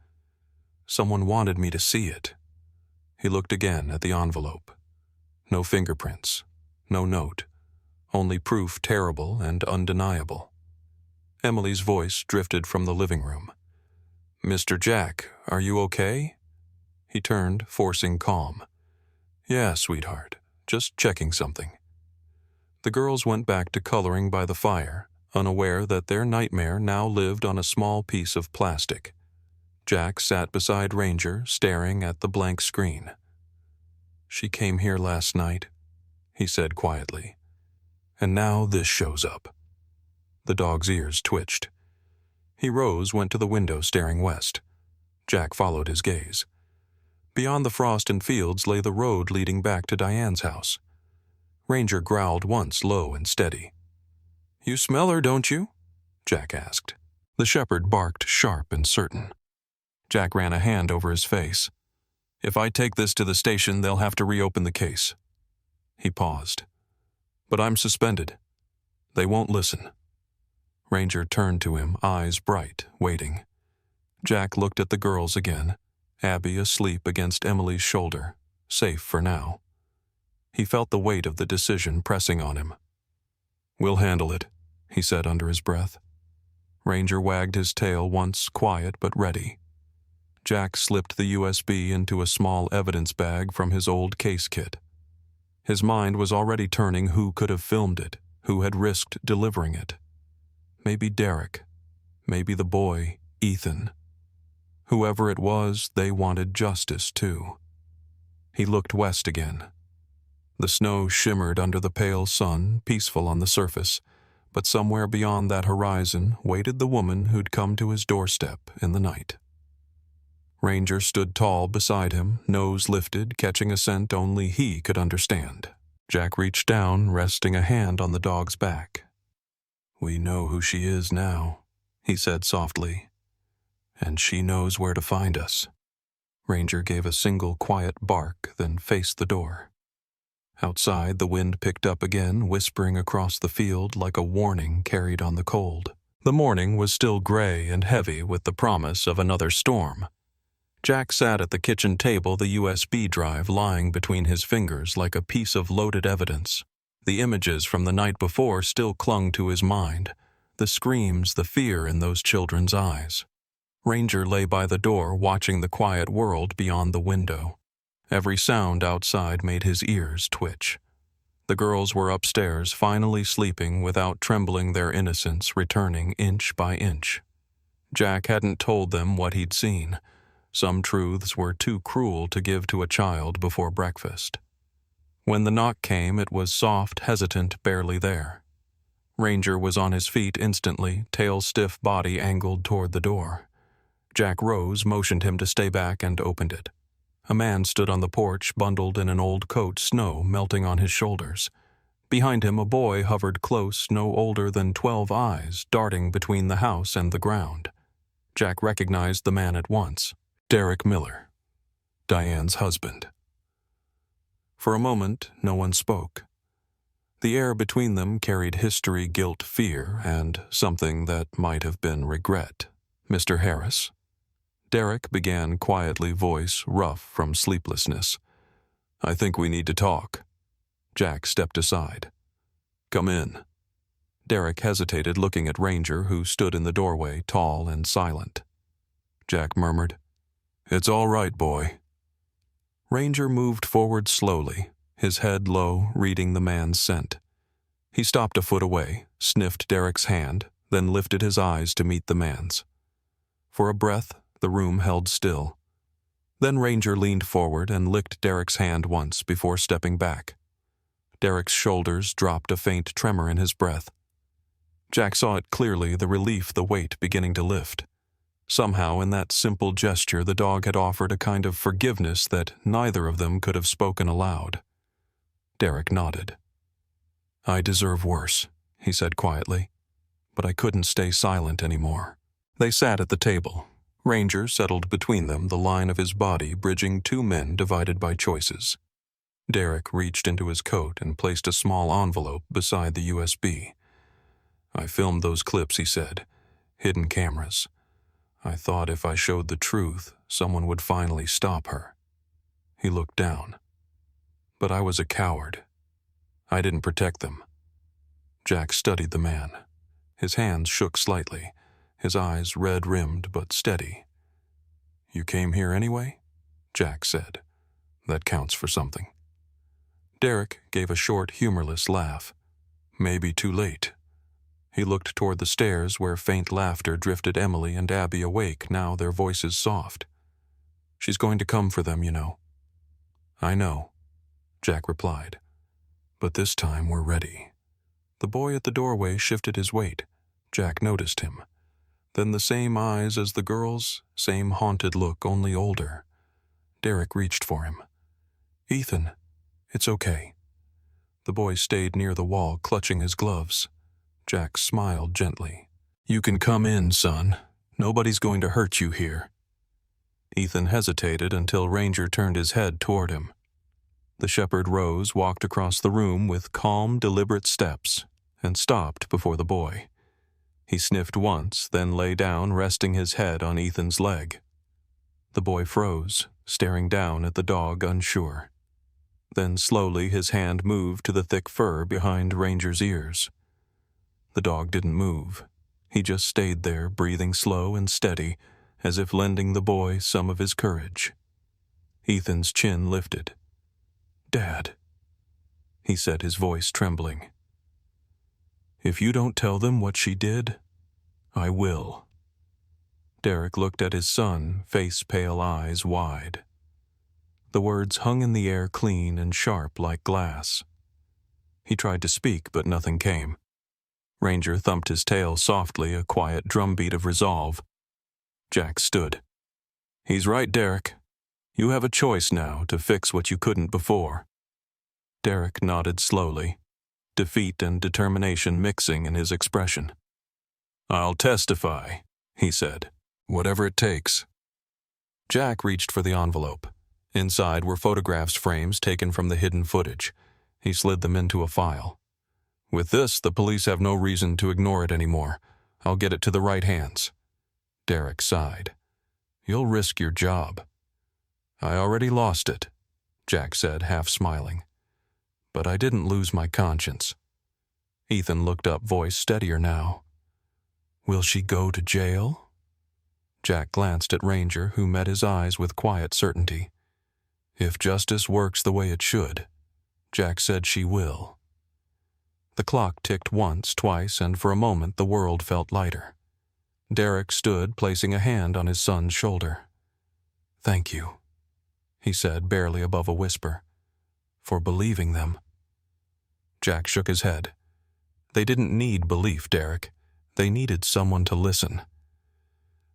"Someone wanted me to see it." He looked again at the envelope. No fingerprints, no note, only proof terrible and undeniable. Emily's voice drifted from the living room. "Mr. Jack, are you okay?" He turned, forcing calm. "Yeah, sweetheart, just checking something." The girls went back to coloring by the fire, unaware that their nightmare now lived on a small piece of plastic. Jack sat beside Ranger, staring at the blank screen. "She came here last night," he said quietly. "And now this shows up." The dog's ears twitched. He rose, went to the window, staring west. Jack followed his gaze. Beyond the frost and fields lay the road leading back to Diane's house. Ranger growled once, low and steady. "You smell her, don't you?" Jack asked. The shepherd barked, sharp and certain. Jack ran a hand over his face. "If I take this to the station, they'll have to reopen the case." He paused. "But I'm suspended. They won't listen." Ranger turned to him, eyes bright, waiting. Jack looked at the girls again, Abby asleep against Emily's shoulder, safe for now. He felt the weight of the decision pressing on him. "We'll handle it," he said under his breath. Ranger wagged his tail once, quiet but ready. Jack slipped the USB into a small evidence bag from his old case kit. His mind was already turning who could have filmed it, who had risked delivering it. Maybe Derek. Maybe the boy, Ethan. Whoever it was, they wanted justice too. He looked west again. The snow shimmered under the pale sun, peaceful on the surface, but somewhere beyond that horizon waited the woman who'd come to his doorstep in the night. Ranger stood tall beside him, nose lifted, catching a scent only he could understand. Jack reached down, resting a hand on the dog's back. "We know who she is now," he said softly. "And she knows where to find us." Ranger gave a single quiet bark, then faced the door. Outside, the wind picked up again, whispering across the field like a warning carried on the cold. The morning was still gray and heavy with the promise of another storm. Jack sat at the kitchen table, the USB drive lying between his fingers like a piece of loaded evidence. The images from the night before still clung to his mind, the screams, the fear in those children's eyes. Ranger lay by the door watching the quiet world beyond the window. Every sound outside made his ears twitch. The girls were upstairs, finally sleeping without trembling, their innocence returning inch by inch. Jack hadn't told them what he'd seen. Some truths were too cruel to give to a child before breakfast. When the knock came, it was soft, hesitant, barely there. Ranger was on his feet instantly, tail-stiff body angled toward the door. Jack rose, motioned him to stay back, and opened it. A man stood on the porch, bundled in an old coat, snow melting on his shoulders. Behind him, a boy hovered close, no older than 12, eyes darting between the house and the ground. Jack recognized the man at once. Derek Miller, Diane's husband. For a moment, no one spoke. The air between them carried history, guilt, fear, and something that might have been regret. "Mr. Harris?" Derek began quietly, voice rough from sleeplessness. "I think we need to talk." Jack stepped aside. "Come in." Derek hesitated, looking at Ranger, who stood in the doorway, tall and silent. Jack murmured, "It's all right, boy." Ranger moved forward slowly, his head low, reading the man's scent. He stopped a foot away, sniffed Derek's hand, then lifted his eyes to meet the man's. For a breath, the room held still. Then Ranger leaned forward and licked Derek's hand once before stepping back. Derek's shoulders dropped, a faint tremor in his breath. Jack saw it clearly, the relief, the weight beginning to lift. Somehow, in that simple gesture, the dog had offered a kind of forgiveness that neither of them could have spoken aloud. Derek nodded. "I deserve worse," he said quietly, "but I couldn't stay silent anymore." They sat at the table. Ranger settled between them, the line of his body bridging two men divided by choices. Derek reached into his coat and placed a small envelope beside the USB. "I filmed those clips," he said. "Hidden cameras. I thought if I showed the truth, someone would finally stop her." He looked down. "But I was a coward. I didn't protect them." Jack studied the man. His hands shook slightly, his eyes red-rimmed but steady. "You came here anyway?" Jack said. "That counts for something." Derek gave a short, humorless laugh. "Maybe too late." He looked toward the stairs where faint laughter drifted Emily and Abby awake, now their voices soft. "She's going to come for them, you know." "I know," Jack replied. "But this time we're ready." The boy at the doorway shifted his weight. Jack noticed him. Then the same eyes as the girls, same haunted look, only older. Derek reached for him. "Ethan, it's okay." The boy stayed near the wall, clutching his gloves. Jack smiled gently. "You can come in, son. Nobody's going to hurt you here." Ethan hesitated until Ranger turned his head toward him. The shepherd rose, walked across the room with calm, deliberate steps, and stopped before the boy. He sniffed once, then lay down, resting his head on Ethan's leg. The boy froze, staring down at the dog, unsure. Then slowly his hand moved to the thick fur behind Ranger's ears. The dog didn't move. He just stayed there, breathing slow and steady, as if lending the boy some of his courage. Ethan's chin lifted. "Dad," he said, his voice trembling. "If you don't tell them what she did, I will." Derek looked at his son, face pale, eyes wide. The words hung in the air, clean and sharp like glass. He tried to speak, but nothing came. Ranger thumped his tail softly, a quiet drumbeat of resolve. Jack stood. "He's right, Derek. You have a choice now to fix what you couldn't before." Derek nodded slowly, defeat and determination mixing in his expression. "I'll testify," he said. "Whatever it takes." Jack reached for the envelope. Inside were photographs frames taken from the hidden footage. He slid them into a file. "With this, the police have no reason to ignore it anymore. I'll get it to the right hands." Derek sighed. "You'll risk your job." "I already lost it," Jack said, half smiling. "But I didn't lose my conscience." Ethan looked up, voice steadier now. "Will she go to jail?" Jack glanced at Ranger, who met his eyes with quiet certainty. "If justice works the way it should," Jack said, "she will." The clock ticked once, twice, and for a moment the world felt lighter. Derek stood, placing a hand on his son's shoulder. "Thank you," he said, barely above a whisper, "for believing them." Jack shook his head. They didn't need belief, Derek. They needed someone to listen.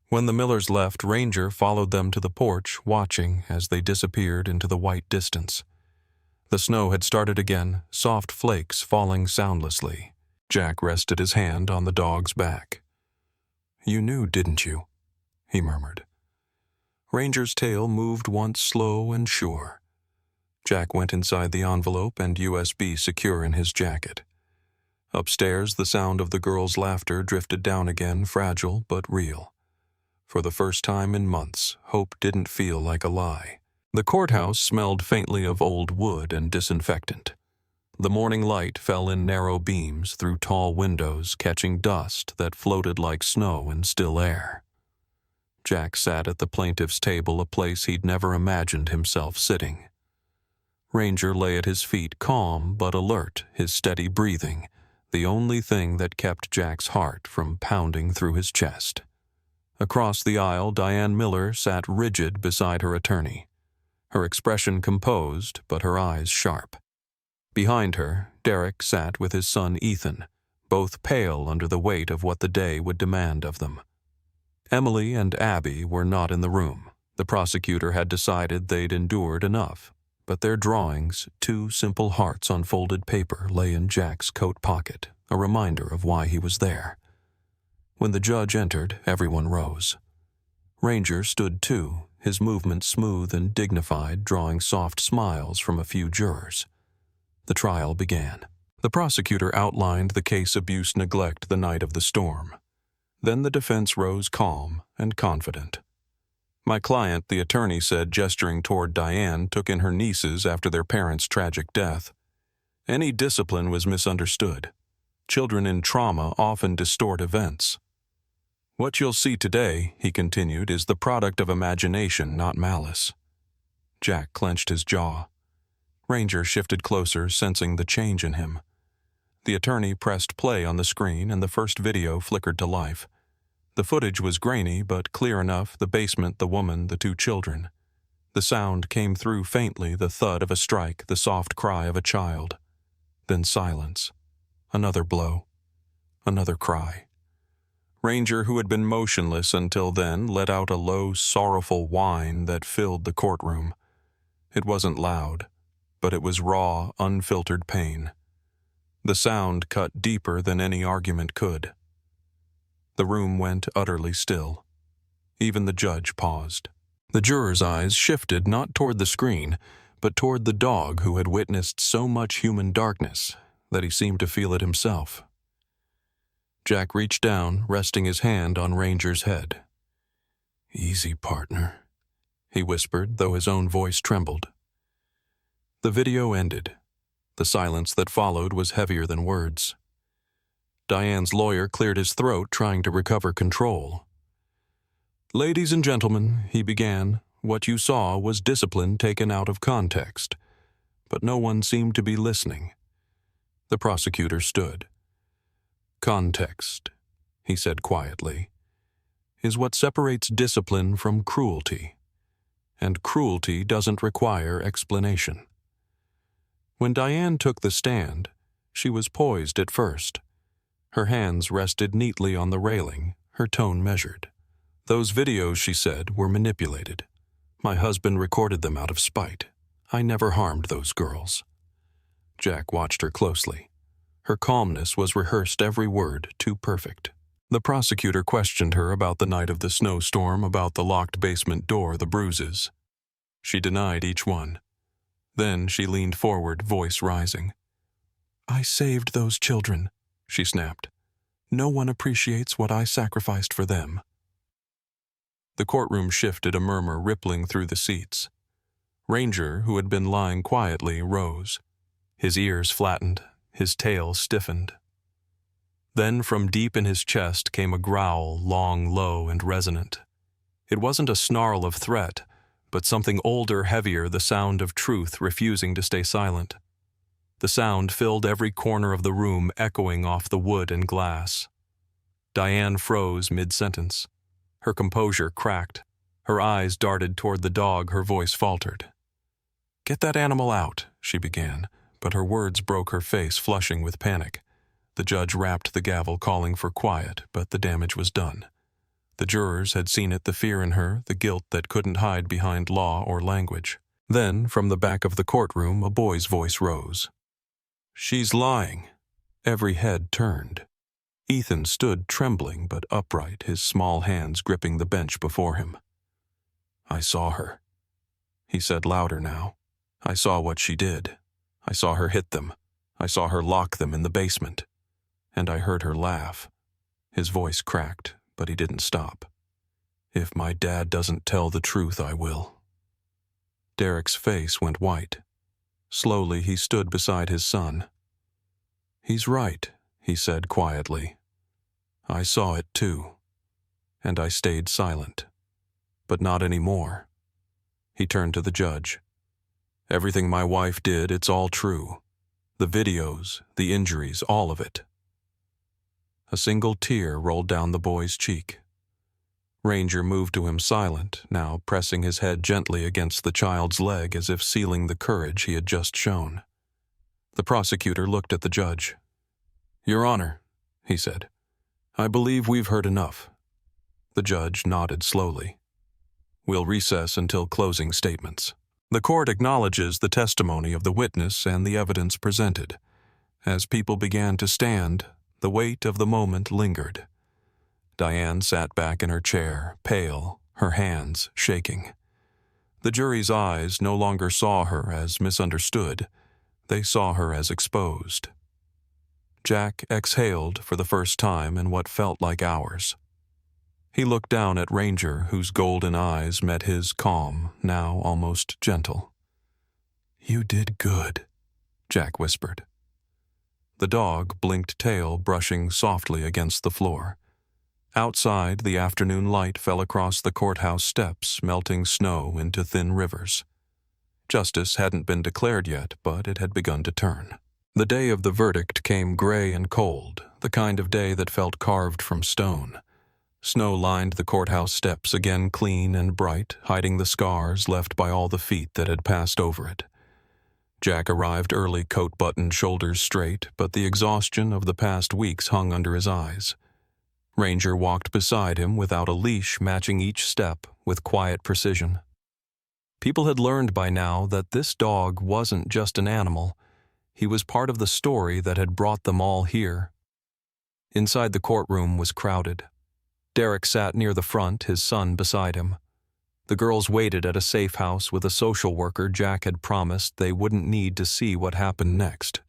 When the Millers left, Ranger followed them to the porch, watching as they disappeared into the white distance. The snow had started again, soft flakes falling soundlessly. Jack rested his hand on the dog's back. "You knew, didn't you?" he murmured. Ranger's tail moved once slow and sure. Jack went inside the envelope and USB secure in his jacket. Upstairs, the sound of the girl's laughter drifted down again, fragile but real. For the first time in months, hope didn't feel like a lie. The courthouse smelled faintly of old wood and disinfectant. The morning light fell in narrow beams through tall windows, catching dust that floated like snow in still air. Jack sat at the plaintiff's table, a place he'd never imagined himself sitting. Ranger lay at his feet, calm but alert, his steady breathing, the only thing that kept Jack's heart from pounding through his chest. Across the aisle, Diane Miller sat rigid beside her attorney, her expression composed but her eyes sharp. Behind her, Derek sat with his son Ethan, both pale under the weight of what the day would demand of them. Emily and Abby were not in the room. The prosecutor had decided they'd endured enough, but their drawings, two simple hearts on folded paper, lay in Jack's coat pocket, a reminder of why he was there. When the judge entered, everyone rose. Ranger stood too, his movement smooth and dignified, drawing soft smiles from a few jurors. The trial began. The prosecutor outlined the case abuse-neglect the night of the storm. Then the defense rose calm and confident. "My client," the attorney said, gesturing toward Diane, "took in her nieces after their parents' tragic death. Any discipline was misunderstood. Children in trauma often distort events. What you'll see today," he continued, "is the product of imagination, not malice." Jack clenched his jaw. Ranger shifted closer, sensing the change in him. The attorney pressed play on the screen, and the first video flickered to life. The footage was grainy, but clear enough: the basement, the woman, the two children. The sound came through faintly, the thud of a strike, the soft cry of a child. Then silence. Another blow. Another cry. Ranger, who had been motionless until then, let out a low, sorrowful whine that filled the courtroom. It wasn't loud, but it was raw, unfiltered pain. The sound cut deeper than any argument could. The room went utterly still. Even the judge paused. The jurors' eyes shifted not toward the screen, but toward the dog who had witnessed so much human darkness that he seemed to feel it himself. Jack reached down, resting his hand on Ranger's head. "Easy, partner," he whispered, though his own voice trembled. The video ended. The silence that followed was heavier than words. Diane's lawyer cleared his throat, trying to recover control. "Ladies and gentlemen," he began, "what you saw was discipline taken out of context. But no one seemed to be listening." The prosecutor stood. "Context," he said quietly, "is what separates discipline from cruelty. And cruelty doesn't require explanation." When Diane took the stand, she was poised at first. Her hands rested neatly on the railing, her tone measured. "Those videos," she said, "were manipulated. My husband recorded them out of spite. I never harmed those girls." Jack watched her closely. Her calmness was rehearsed, every word too perfect. The prosecutor questioned her about the night of the snowstorm, about the locked basement door, the bruises. She denied each one. Then she leaned forward, voice rising. "I saved those children," she snapped. "No one appreciates what I sacrificed for them." The courtroom shifted, a murmur rippling through the seats. Ranger, who had been lying quietly, rose. His ears flattened, his tail stiffened. Then from deep in his chest came a growl, long, low, and resonant. It wasn't a snarl of threat, but something older, heavier, the sound of truth refusing to stay silent. The sound filled every corner of the room, echoing off the wood and glass. Diane froze mid-sentence. Her composure cracked. Her eyes darted toward the dog, her voice faltered. "Get that animal out," she began, but her words broke, her face flushing with panic. The judge rapped the gavel, calling for quiet, but the damage was done. The jurors had seen it, the fear in her, the guilt that couldn't hide behind law or language. Then, from the back of the courtroom, a boy's voice rose. "She's lying." Every head turned. Ethan stood trembling but upright, his small hands gripping the bench before him. "I saw her," he said louder now. "I saw what she did. I saw her hit them. I saw her lock them in the basement. And I heard her laugh." His voice cracked, but he didn't stop. "If my dad doesn't tell the truth, I will." Derek's face went white. Slowly, he stood beside his son. "He's right," he said quietly. "I saw it too. And I stayed silent. But not anymore." He turned to the judge. "Everything my wife did, it's all true. The videos, the injuries, all of it." A single tear rolled down the boy's cheek. Ranger moved to him silent, now pressing his head gently against the child's leg as if sealing the courage he had just shown. The prosecutor looked at the judge. "Your Honor," he said, "I believe we've heard enough." The judge nodded slowly. "We'll recess until closing statements." The court acknowledges the testimony of the witness and the evidence presented. As people began to stand, the weight of the moment lingered. Diane sat back in her chair, pale, her hands shaking. The jury's eyes no longer saw her as misunderstood. They saw her as exposed. Jack exhaled for the first time in what felt like hours. He looked down at Ranger, whose golden eyes met his calm, now almost gentle. "You did good," Jack whispered. The dog blinked tail, brushing softly against the floor. Outside, the afternoon light fell across the courthouse steps, melting snow into thin rivers. Justice hadn't been declared yet, but it had begun to turn. The day of the verdict came gray and cold, the kind of day that felt carved from stone. Snow lined the courthouse steps, again clean and bright, hiding the scars left by all the feet that had passed over it. Jack arrived early, coat buttoned, shoulders straight, but the exhaustion of the past weeks hung under his eyes. Ranger walked beside him without a leash, matching each step with quiet precision. People had learned by now that this dog wasn't just an animal. He was part of the story that had brought them all here. Inside, the courtroom was crowded. Derek sat near the front, his son beside him. The girls waited at a safe house with a social worker Jack had promised they wouldn't need to see what happened next.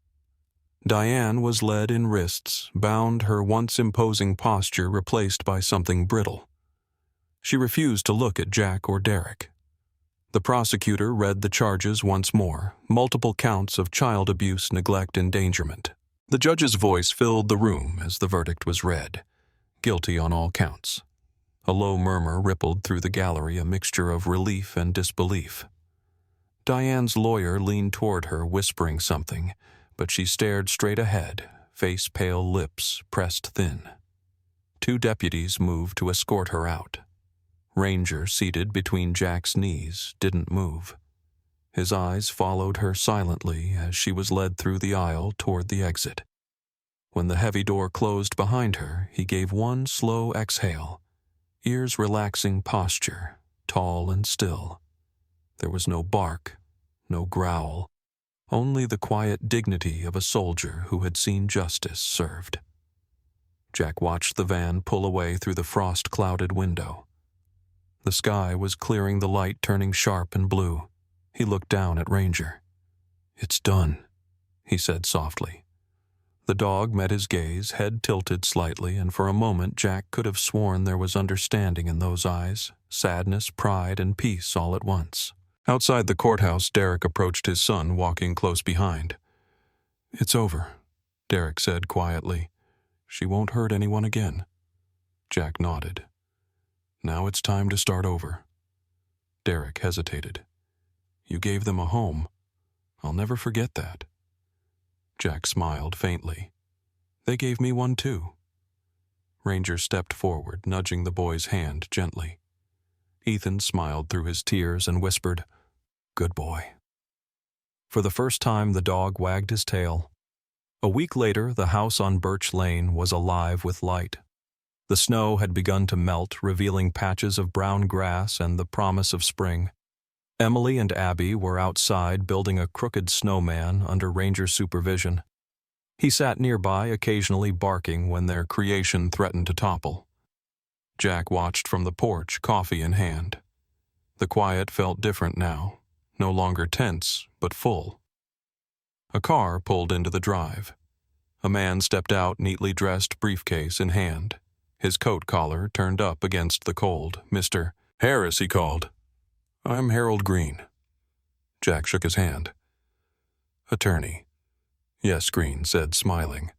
Diane was led in wrists, bound, her once imposing posture replaced by something brittle. She refused to look at Jack or Derek. The prosecutor read the charges once more, multiple counts of child abuse, neglect, endangerment. The judge's voice filled the room as the verdict was read. Guilty on all counts. A low murmur rippled through the gallery, a mixture of relief and disbelief. Diane's lawyer leaned toward her, whispering something, but she stared straight ahead, face-pale lips pressed thin. Two deputies moved to escort her out. Ranger, seated between Jack's knees, didn't move. His eyes followed her silently as she was led through the aisle toward the exit. When the heavy door closed behind her, he gave one slow exhale, ears relaxing posture, tall and still. There was no bark, no growl, only the quiet dignity of a soldier who had seen justice served. Jack watched the van pull away through the frost-clouded window. The sky was clearing, the light turning sharp and blue. He looked down at Ranger. "It's done," he said softly. The dog met his gaze, head tilted slightly, and for a moment Jack could have sworn there was understanding in those eyes, sadness, pride, and peace all at once. Outside the courthouse, Derek approached his son, walking close behind. "It's over," Derek said quietly. "She won't hurt anyone again." Jack nodded. "Now it's time to start over." Derek hesitated. "You gave them a home. I'll never forget that." Jack smiled faintly. "They gave me one too." Ranger stepped forward, nudging the boy's hand gently. Ethan smiled through his tears and whispered, "Good boy." For the first time, the dog wagged his tail. A week later, the house on Birch Lane was alive with light. The snow had begun to melt, revealing patches of brown grass and the promise of spring. Emily and Abby were outside building a crooked snowman under Ranger's supervision. He sat nearby, occasionally barking when their creation threatened to topple. Jack watched from the porch, coffee in hand. The quiet felt different now, no longer tense, but full. A car pulled into the drive. A man stepped out, neatly dressed, briefcase in hand. His coat collar turned up against the cold. "Mr. Harris," he called. "I'm Harold Green." Jack shook his hand. "Attorney." "Yes," Green said, smiling.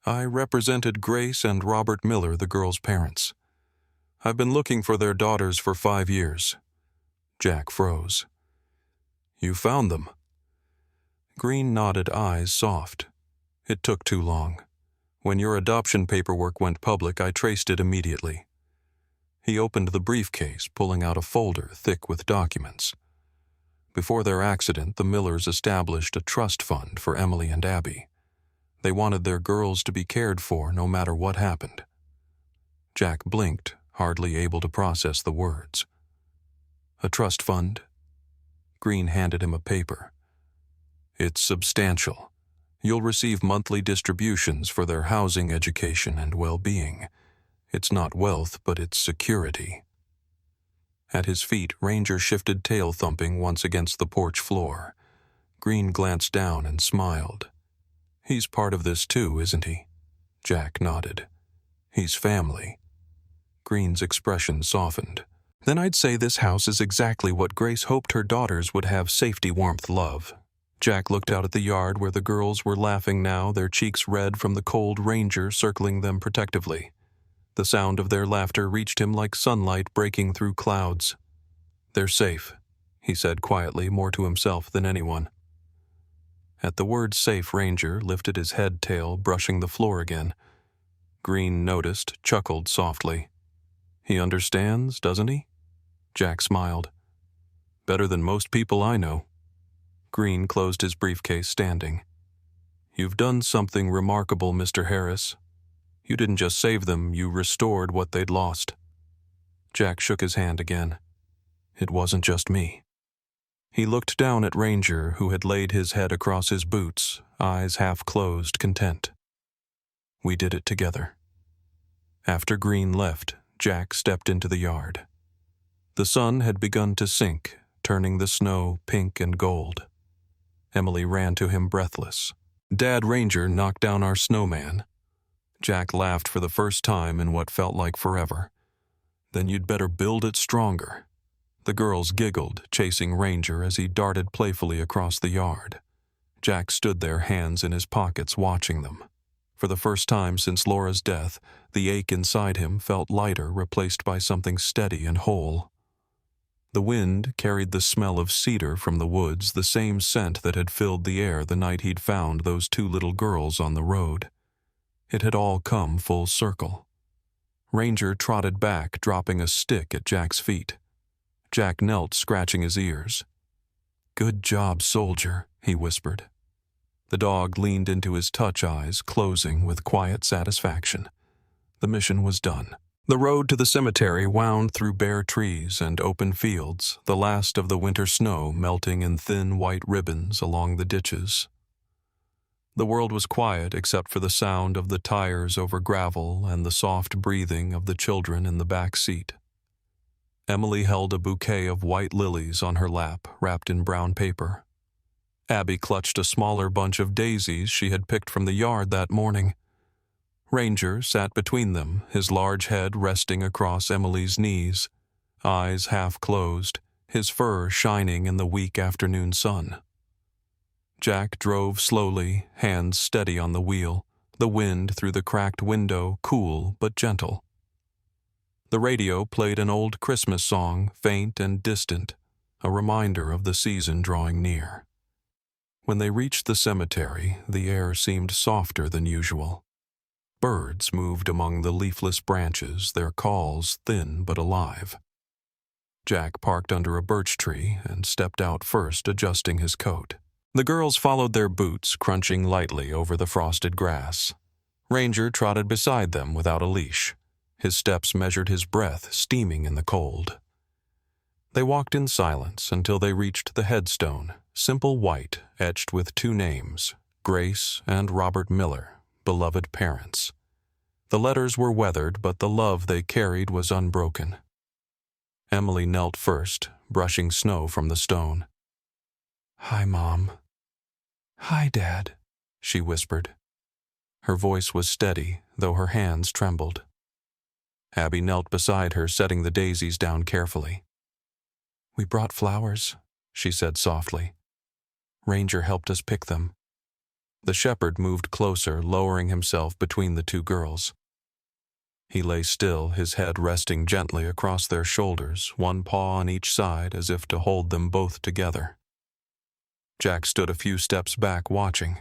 "I represented Grace and Robert Miller, the girls' parents. I've been looking for their daughters for 5 years." Jack froze. "You found them?" Green nodded, eyes soft. "It took too long. When your adoption paperwork went public, I traced it immediately." He opened the briefcase, pulling out a folder thick with documents. Before their accident, the Millers established a trust fund for Emily and Abby. They wanted their girls to be cared for no matter what happened. Jack blinked, hardly able to process the words. "A trust fund?" Green handed him a paper. "It's substantial. You'll receive monthly distributions for their housing, education, and well-being. It's not wealth, but it's security." At his feet, Ranger shifted, tail thumping once against the porch floor. Green glanced down and smiled. "He's part of this too, isn't he?" Jack nodded. "He's family." Green's expression softened. "Then I'd say this house is exactly what Grace hoped her daughters would have: safety, warmth, love." Jack looked out at the yard where the girls were laughing now, their cheeks red from the cold Ranger circling them protectively. The sound of their laughter reached him like sunlight breaking through clouds. "They're safe," he said quietly, more to himself than anyone. At the word safe, Ranger lifted his head tail, brushing the floor again. Green noticed, chuckled softly. "He understands, doesn't he?" Jack smiled. "Better than most people I know." Green closed his briefcase, standing. "You've done something remarkable, Mr. Harris. You didn't just save them, you restored what they'd lost." Jack shook his hand again. "It wasn't just me." He looked down at Ranger, who had laid his head across his boots, eyes half closed, content. "We did it together." After Green left, Jack stepped into the yard. The sun had begun to sink, turning the snow pink and gold. Emily ran to him breathless. "Dad, Ranger knocked down our snowman." Jack laughed for the first time in what felt like forever. "Then you'd better build it stronger." The girls giggled, chasing Ranger as he darted playfully across the yard. Jack stood there, hands in his pockets, watching them. For the first time since Laura's death, the ache inside him felt lighter, replaced by something steady and whole. The wind carried the smell of cedar from the woods, the same scent that had filled the air the night he'd found those 2 little girls on the road. It had all come full circle. Ranger trotted back, dropping a stick at Jack's feet. Jack knelt, scratching his ears. "Good job, soldier," he whispered. The dog leaned into his touch, eyes closing with quiet satisfaction. The mission was done. The road to the cemetery wound through bare trees and open fields, the last of the winter snow melting in thin white ribbons along the ditches. The world was quiet except for the sound of the tires over gravel and the soft breathing of the children in the back seat. Emily held a bouquet of white lilies on her lap, wrapped in brown paper. Abby clutched a smaller bunch of daisies she had picked from the yard that morning. Ranger sat between them, his large head resting across Emily's knees, eyes half closed, his fur shining in the weak afternoon sun. Jack drove slowly, hands steady on the wheel, the wind through the cracked window cool but gentle. The radio played an old Christmas song, faint and distant, a reminder of the season drawing near. When they reached the cemetery, the air seemed softer than usual. Birds moved among the leafless branches, their calls thin but alive. Jack parked under a birch tree and stepped out first, adjusting his coat. The girls followed their boots, crunching lightly over the frosted grass. Ranger trotted beside them without a leash. His steps measured his breath, steaming in the cold. They walked in silence until they reached the headstone, simple white, etched with two names, Grace and Robert Miller, beloved parents. The letters were weathered, but the love they carried was unbroken. Emily knelt first, brushing snow from the stone. "Hi, Mom." "Hi, Dad," she whispered. Her voice was steady, though her hands trembled. Abby knelt beside her, setting the daisies down carefully. "We brought flowers," she said softly. "Ranger helped us pick them." The shepherd moved closer, lowering himself between the two girls. He lay still, his head resting gently across their shoulders, one paw on each side as if to hold them both together. Jack stood a few steps back, watching.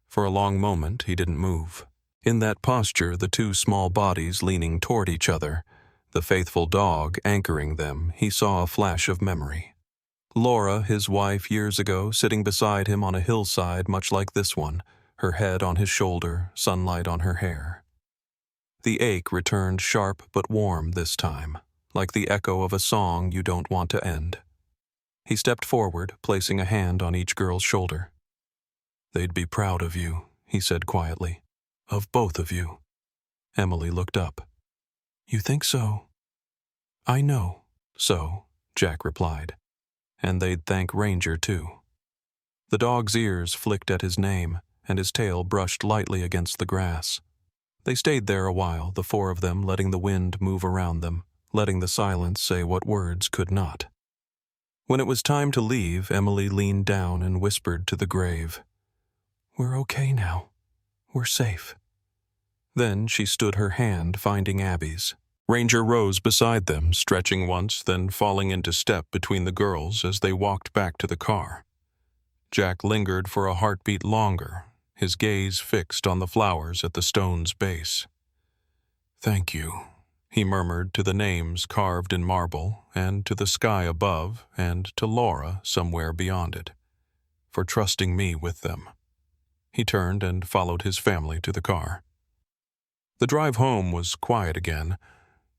For a long moment, he didn't move. In that posture, the two small bodies leaning toward each other, the faithful dog anchoring them, he saw a flash of memory. Laura, his wife years ago, sitting beside him on a hillside much like this one, her head on his shoulder, sunlight on her hair. The ache returned sharp but warm this time, like the echo of a song you don't want to end. He stepped forward, placing a hand on each girl's shoulder. "They'd be proud of you," he said quietly. "Of both of you." Emily looked up. "You think so?" "I know so," Jack replied. "And they'd thank Ranger, too." The dog's ears flicked at his name, and his tail brushed lightly against the grass. They stayed there a while, the four of them letting the wind move around them, letting the silence say what words could not. When it was time to leave, Emily leaned down and whispered to the grave, "We're okay now. We're safe." Then she stood her hand, finding Abby's. Ranger rose beside them, stretching once, then falling into step between the girls as they walked back to the car. Jack lingered for a heartbeat longer, his gaze fixed on the flowers at the stone's base. "Thank you," he murmured to the names carved in marble, and to the sky above, and to Laura somewhere beyond it, for trusting me with them. He turned and followed his family to the car. The drive home was quiet again,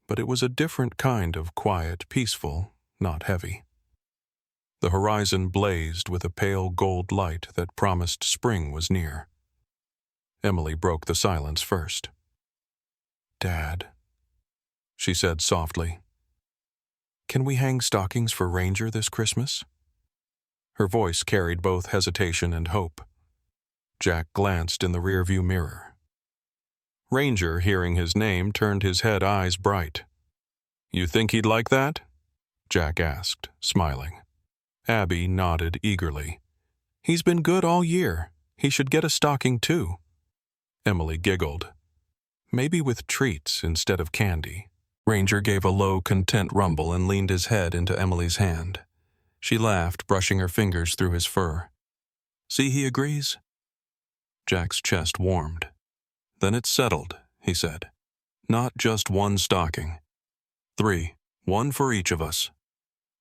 but it was a different kind of quiet, peaceful, not heavy. The horizon blazed with a pale gold light that promised spring was near. Emily broke the silence first. "Dad," she said softly, "can we hang stockings for Ranger this Christmas?" Her voice carried both hesitation and hope. Jack glanced in the rearview mirror. Ranger, hearing his name, turned his head, eyes bright. "You think he'd like that?" Jack asked, smiling. Abby nodded eagerly. "He's been good all year. He should get a stocking too." Emily giggled. "Maybe with treats instead of candy." Ranger gave a low, content rumble and leaned his head into Emily's hand. She laughed, brushing her fingers through his fur. "See, he agrees?" Jack's chest warmed. "Then it's settled," he said. "Not just one stocking. 3, one for each of us."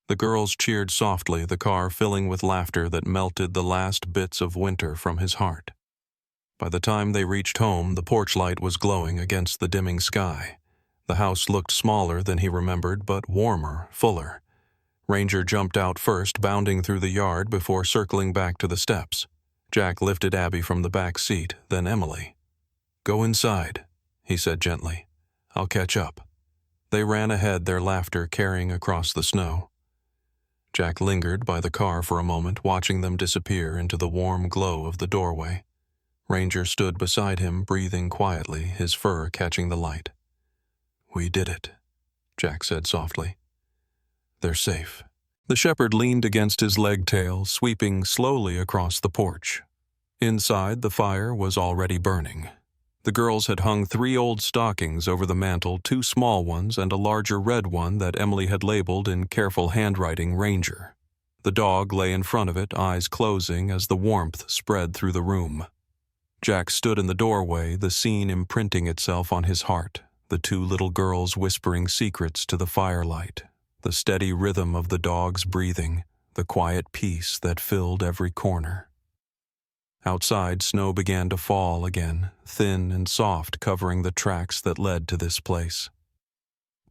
The girls cheered softly, the car filling with laughter that melted the last bits of winter from his heart. By the time they reached home, the porch light was glowing against the dimming sky. The house looked smaller than he remembered, but warmer, fuller. Ranger jumped out first, bounding through the yard before circling back to the steps. Jack lifted Abby from the back seat, then Emily. "Go inside," he said gently. "I'll catch up." They ran ahead, their laughter carrying across the snow. Jack lingered by the car for a moment, watching them disappear into the warm glow of the doorway. Ranger stood beside him, breathing quietly, his fur catching the light. "We did it," Jack said softly. "They're safe." The shepherd leaned against his leg-tail, sweeping slowly across the porch. Inside, the fire was already burning. The girls had hung 3 old stockings over the mantel, 2 small ones and a larger red one that Emily had labeled in careful handwriting Ranger. The dog lay in front of it, eyes closing as the warmth spread through the room. Jack stood in the doorway, the scene imprinting itself on his heart, the 2 little girls whispering secrets to the firelight, the steady rhythm of the dog's breathing, the quiet peace that filled every corner. Outside, snow began to fall again, thin and soft, covering the tracks that led to this place.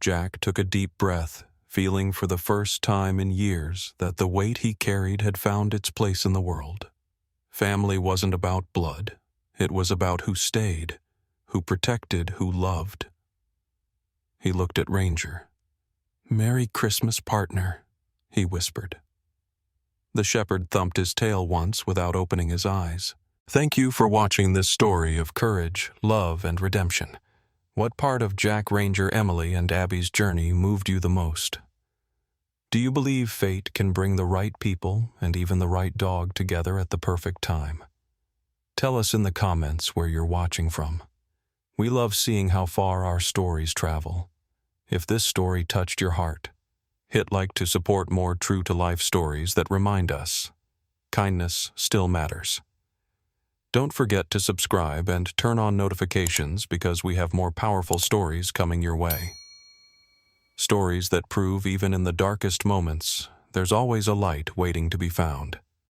Jack took a deep breath, feeling for the first time in years that the weight he carried had found its place in the world. Family wasn't about blood. It was about who stayed, who protected, who loved. He looked at Ranger. "Merry Christmas, partner," he whispered. The shepherd thumped his tail once without opening his eyes. Thank you for watching this story of courage, love, and redemption. What part of Jack, Ranger, Emily, and Abby's journey moved you the most? Do you believe fate can bring the right people and even the right dog together at the perfect time? Tell us in the comments where you're watching from. We love seeing how far our stories travel. If this story touched your heart, hit like to support more true-to-life stories that remind us kindness still matters. Don't forget to subscribe and turn on notifications because we have more powerful stories coming your way. Stories that prove even in the darkest moments, there's always a light waiting to be found.